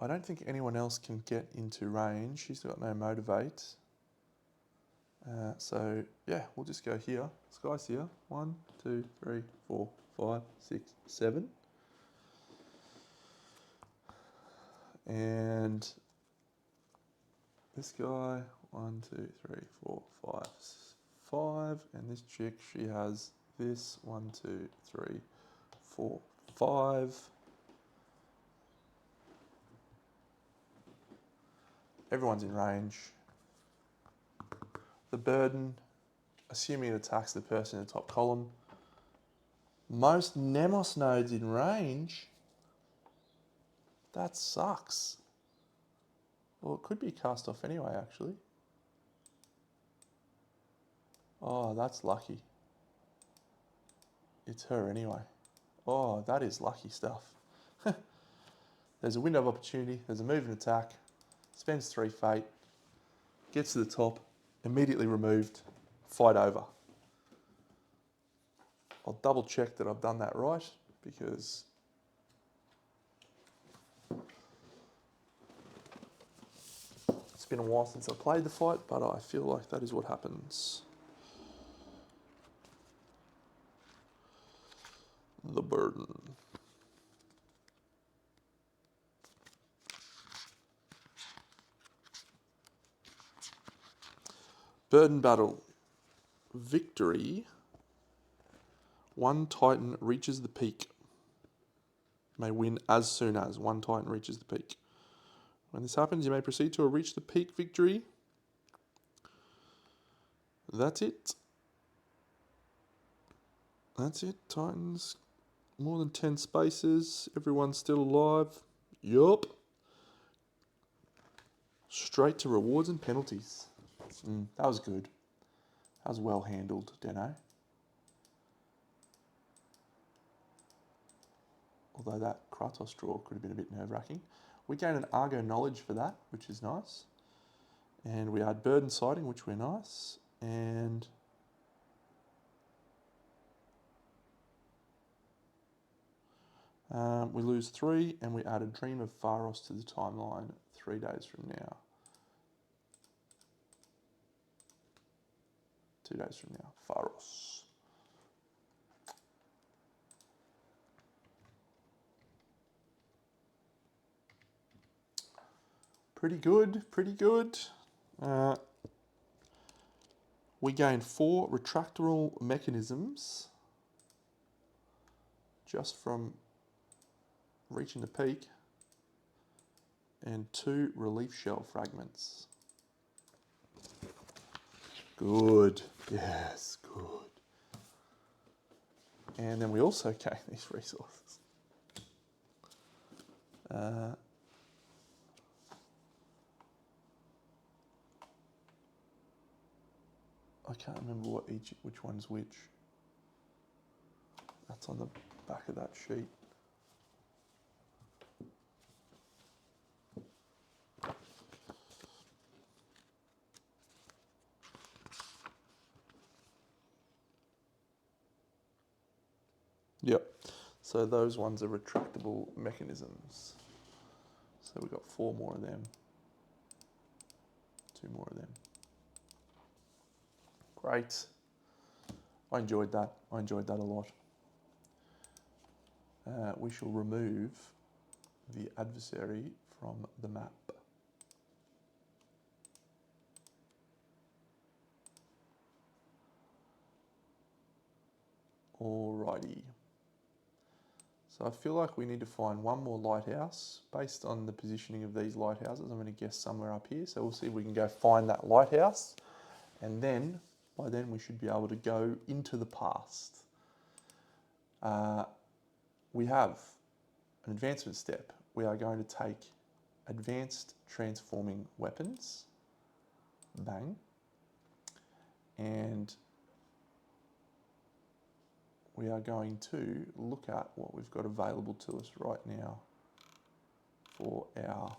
I don't think anyone else can get into range. She's got no motivate. So, yeah, we'll just go here. Sky's here. 1, 2, 3, 4, 5, 6, 7. And this guy, 1, 2, 3, 4, 5, 5. And this chick, she has this, 1, 2, 3, 4, 5. Everyone's in range. The burden, assuming it attacks the person in the top column. Most Nemos nodes in range. That sucks. Well, it could be cast off anyway, actually. Oh, that's lucky. It's her anyway. Oh, that is lucky stuff. There's a window of opportunity. There's a move and attack. Spends 3 fate. Gets to the top. Immediately removed. Fight over. I'll double check that I've done that right, because it's been a while since I played the fight, but I feel like that is what happens. The burden. Burden battle. Victory. 1 Titan reaches the peak. May win as soon as 1 Titan reaches the peak. When this happens, you may proceed to reach the peak victory. That's it. That's it. Titans. More than 10 spaces. Everyone's still alive. Yup. Straight to rewards and penalties. That was good. That was well handled, Deno. Although that Kratos draw could have been a bit nerve-wracking. We gain an Argo knowledge for that, which is nice. And we add burden sighting, which we're nice. And we lose 3, and we add a Dream of Pharos to the timeline 3 days from now. 2 days from now. Pharos. Pretty good, pretty good. We gain 4 retractable mechanisms just from reaching the peak, and 2 relief shell fragments. Good, yes, good. And then we also gain these resources. I can't remember which one's which. That's on the back of that sheet. Yep. So those ones are retractable mechanisms. So we've got 4 more of them. 2 more of them. Great. I enjoyed that. I enjoyed that a lot. We shall remove the adversary from the map. Alrighty. So I feel like we need to find one more lighthouse. Based on the positioning of these lighthouses, I'm going to guess somewhere up here. So we'll see if we can go find that lighthouse. And then, by then, we should be able to go into the past. We have an advancement step. We are going to take advanced transforming weapons. Bang. And we are going to look at what we've got available to us right now for our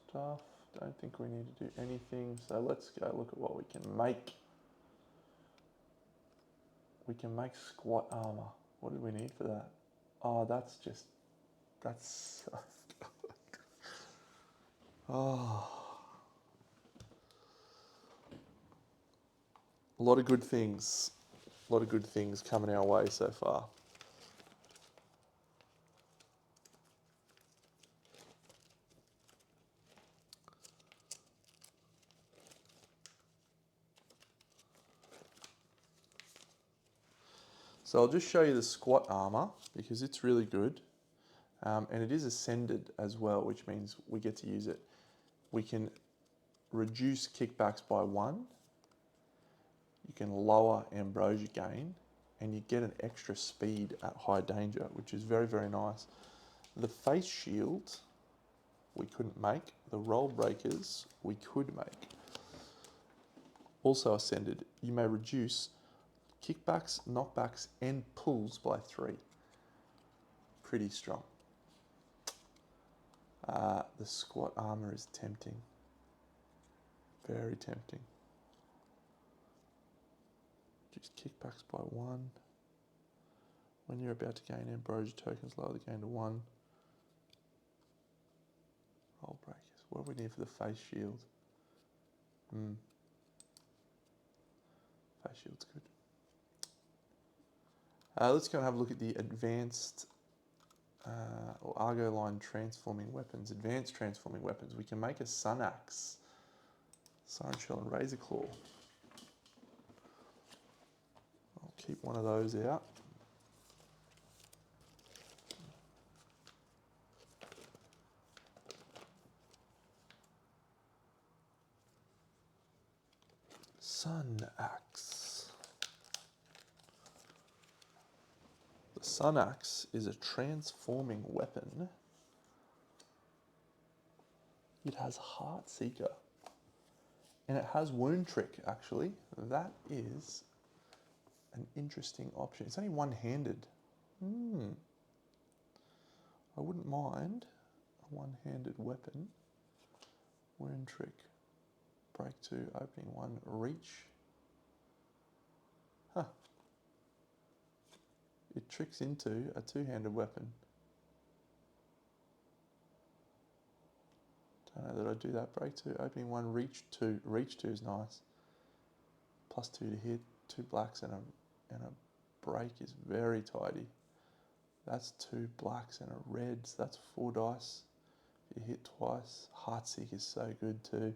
stuff. Don't think we need to do anything, so let's go look at what we can make. We can make squat armor. What do we need for that? Oh, that's so good. Oh. A lot of good things. A lot of good things coming our way so far. So I'll just show you the squat armor because it's really good. And it is ascended as well, which means we get to use it. We can reduce kickbacks by 1. You can lower ambrosia gain, and you get an extra speed at high danger, which is very, very nice. The face shield we couldn't make. The roll breakers we could make. Also ascended, you may reduce kickbacks, knockbacks, and pulls by 3. Pretty strong. The squat armor is tempting. Very tempting. Reduce kickbacks by 1. When you're about to gain ambrosia tokens, lower the gain to 1. Roll breakers. What do we need for the face shield? Face shield's good. Let's go and have a look at the advanced or Argo line transforming weapons. Advanced transforming weapons. We can make a sun axe, siren shell, and razor claw. I'll keep one of those out. Sun axe. The sun axe is a transforming weapon. It has Heart Seeker. And it has Wound Trick, actually. That is an interesting option. It's only one-handed. I wouldn't mind a one-handed weapon. Wound Trick. Break 2, opening 1, reach. Huh. It tricks into a 2-handed weapon. Don't know that I'd do that. Break 2, opening 1, reach 2. Reach 2 is nice. +2 to hit, 2 blacks and a break is very tidy. That's 2 blacks and a red, so that's 4 dice. If you hit twice. Heartseek is so good too.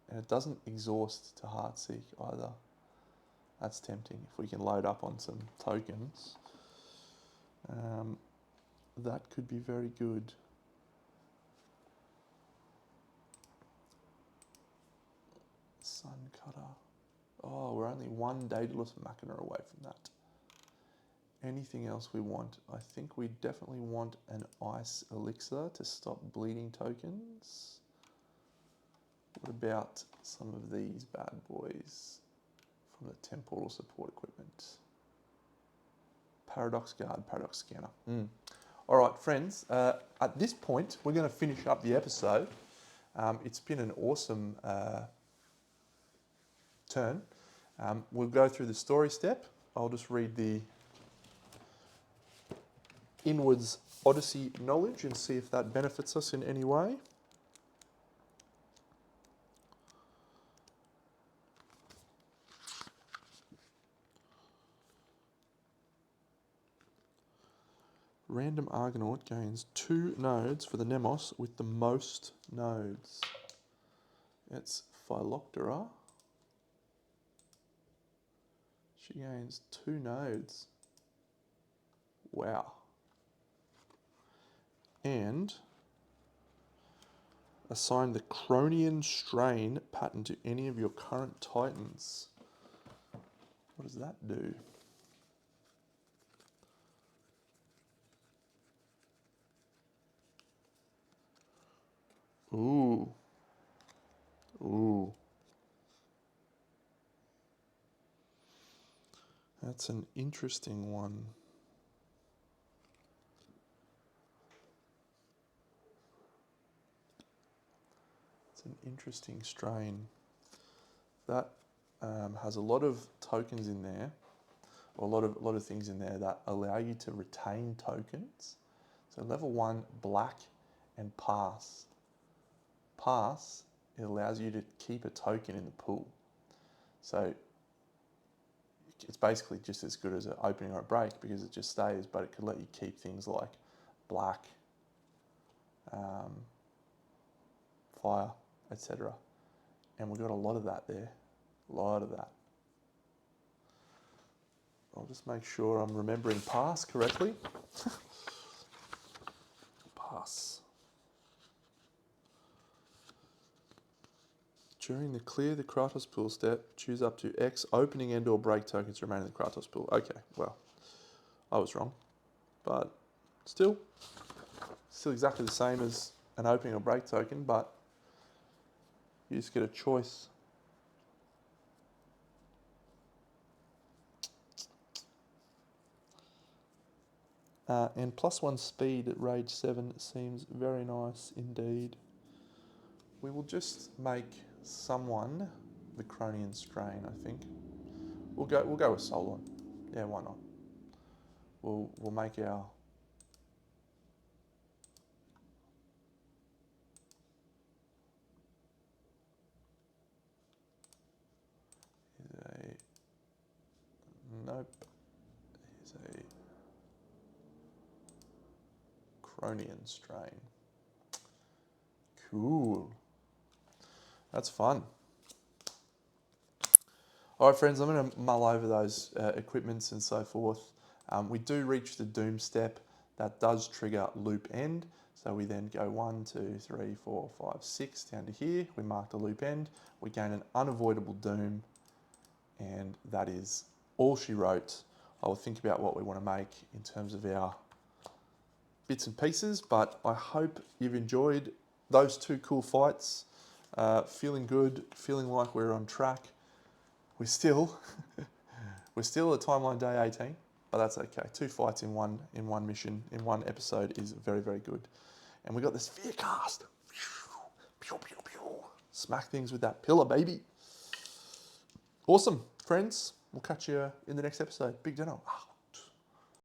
And it doesn't exhaust to Heartseek either. That's tempting. If we can load up on some tokens, that could be very good. Sun Cutter. Oh, we're only 1 Daedalus Machina away from that. anything else we want? I think we definitely want an ice elixir to stop bleeding tokens. What about some of these bad boys from the temporal support equipment? Paradox guard, paradox scanner. All right, friends, at this point, we're going to finish up the episode. It's been an awesome turn. We'll go through the story step. I'll just read the inwards Odyssey knowledge and see if that benefits us in any way. Random Argonaut gains 2 nodes for the Nemos with the most nodes. It's Phyloctera. She gains 2 nodes. Wow. And assign the Cronian strain pattern to any of your current titans. What does that do? Ooh. Ooh. That's an interesting one. It's an interesting strain. That has a lot of tokens in there, or a lot of things in there that allow you to retain tokens. So level 1, black and pass. Pass, it allows you to keep a token in the pool. So it's basically just as good as an opening or a break because it just stays, but it could let you keep things like black, fire, etc. And we've got a lot of that there, a lot of that. I'll just make sure I'm remembering pass correctly. Pass. During the clear the Kratos pool step, choose up to X opening and or break tokens remaining in the Kratos pool. Okay, well, I was wrong. But still exactly the same as an opening or break token, but you just get a choice. And +1 speed at Rage 7 seems very nice indeed. We will just make someone the Cronian strain, I think. We'll go with Solon. Yeah, why not? We'll make our nope. Here's a Cronian strain. Cool. That's fun. All right, friends, I'm going to mull over those equipments and so forth. We do reach the doom step. That does trigger loop end. So we then go 1, 2, 3, 4, 5, 6 down to here. We mark the loop end. We gain an unavoidable doom. And that is all she wrote. I will think about what we want to make in terms of our bits and pieces, but I hope you've enjoyed those 2 cool fights. Feeling good, feeling like we're on track. We're still at timeline day 18, but that's okay. 2 fights in one mission, in one episode is very, very good. And we got this sphere cast. Pew, pew, pew. Smack things with that pillar, baby. Awesome, friends. We'll catch you in the next episode. Big Deno.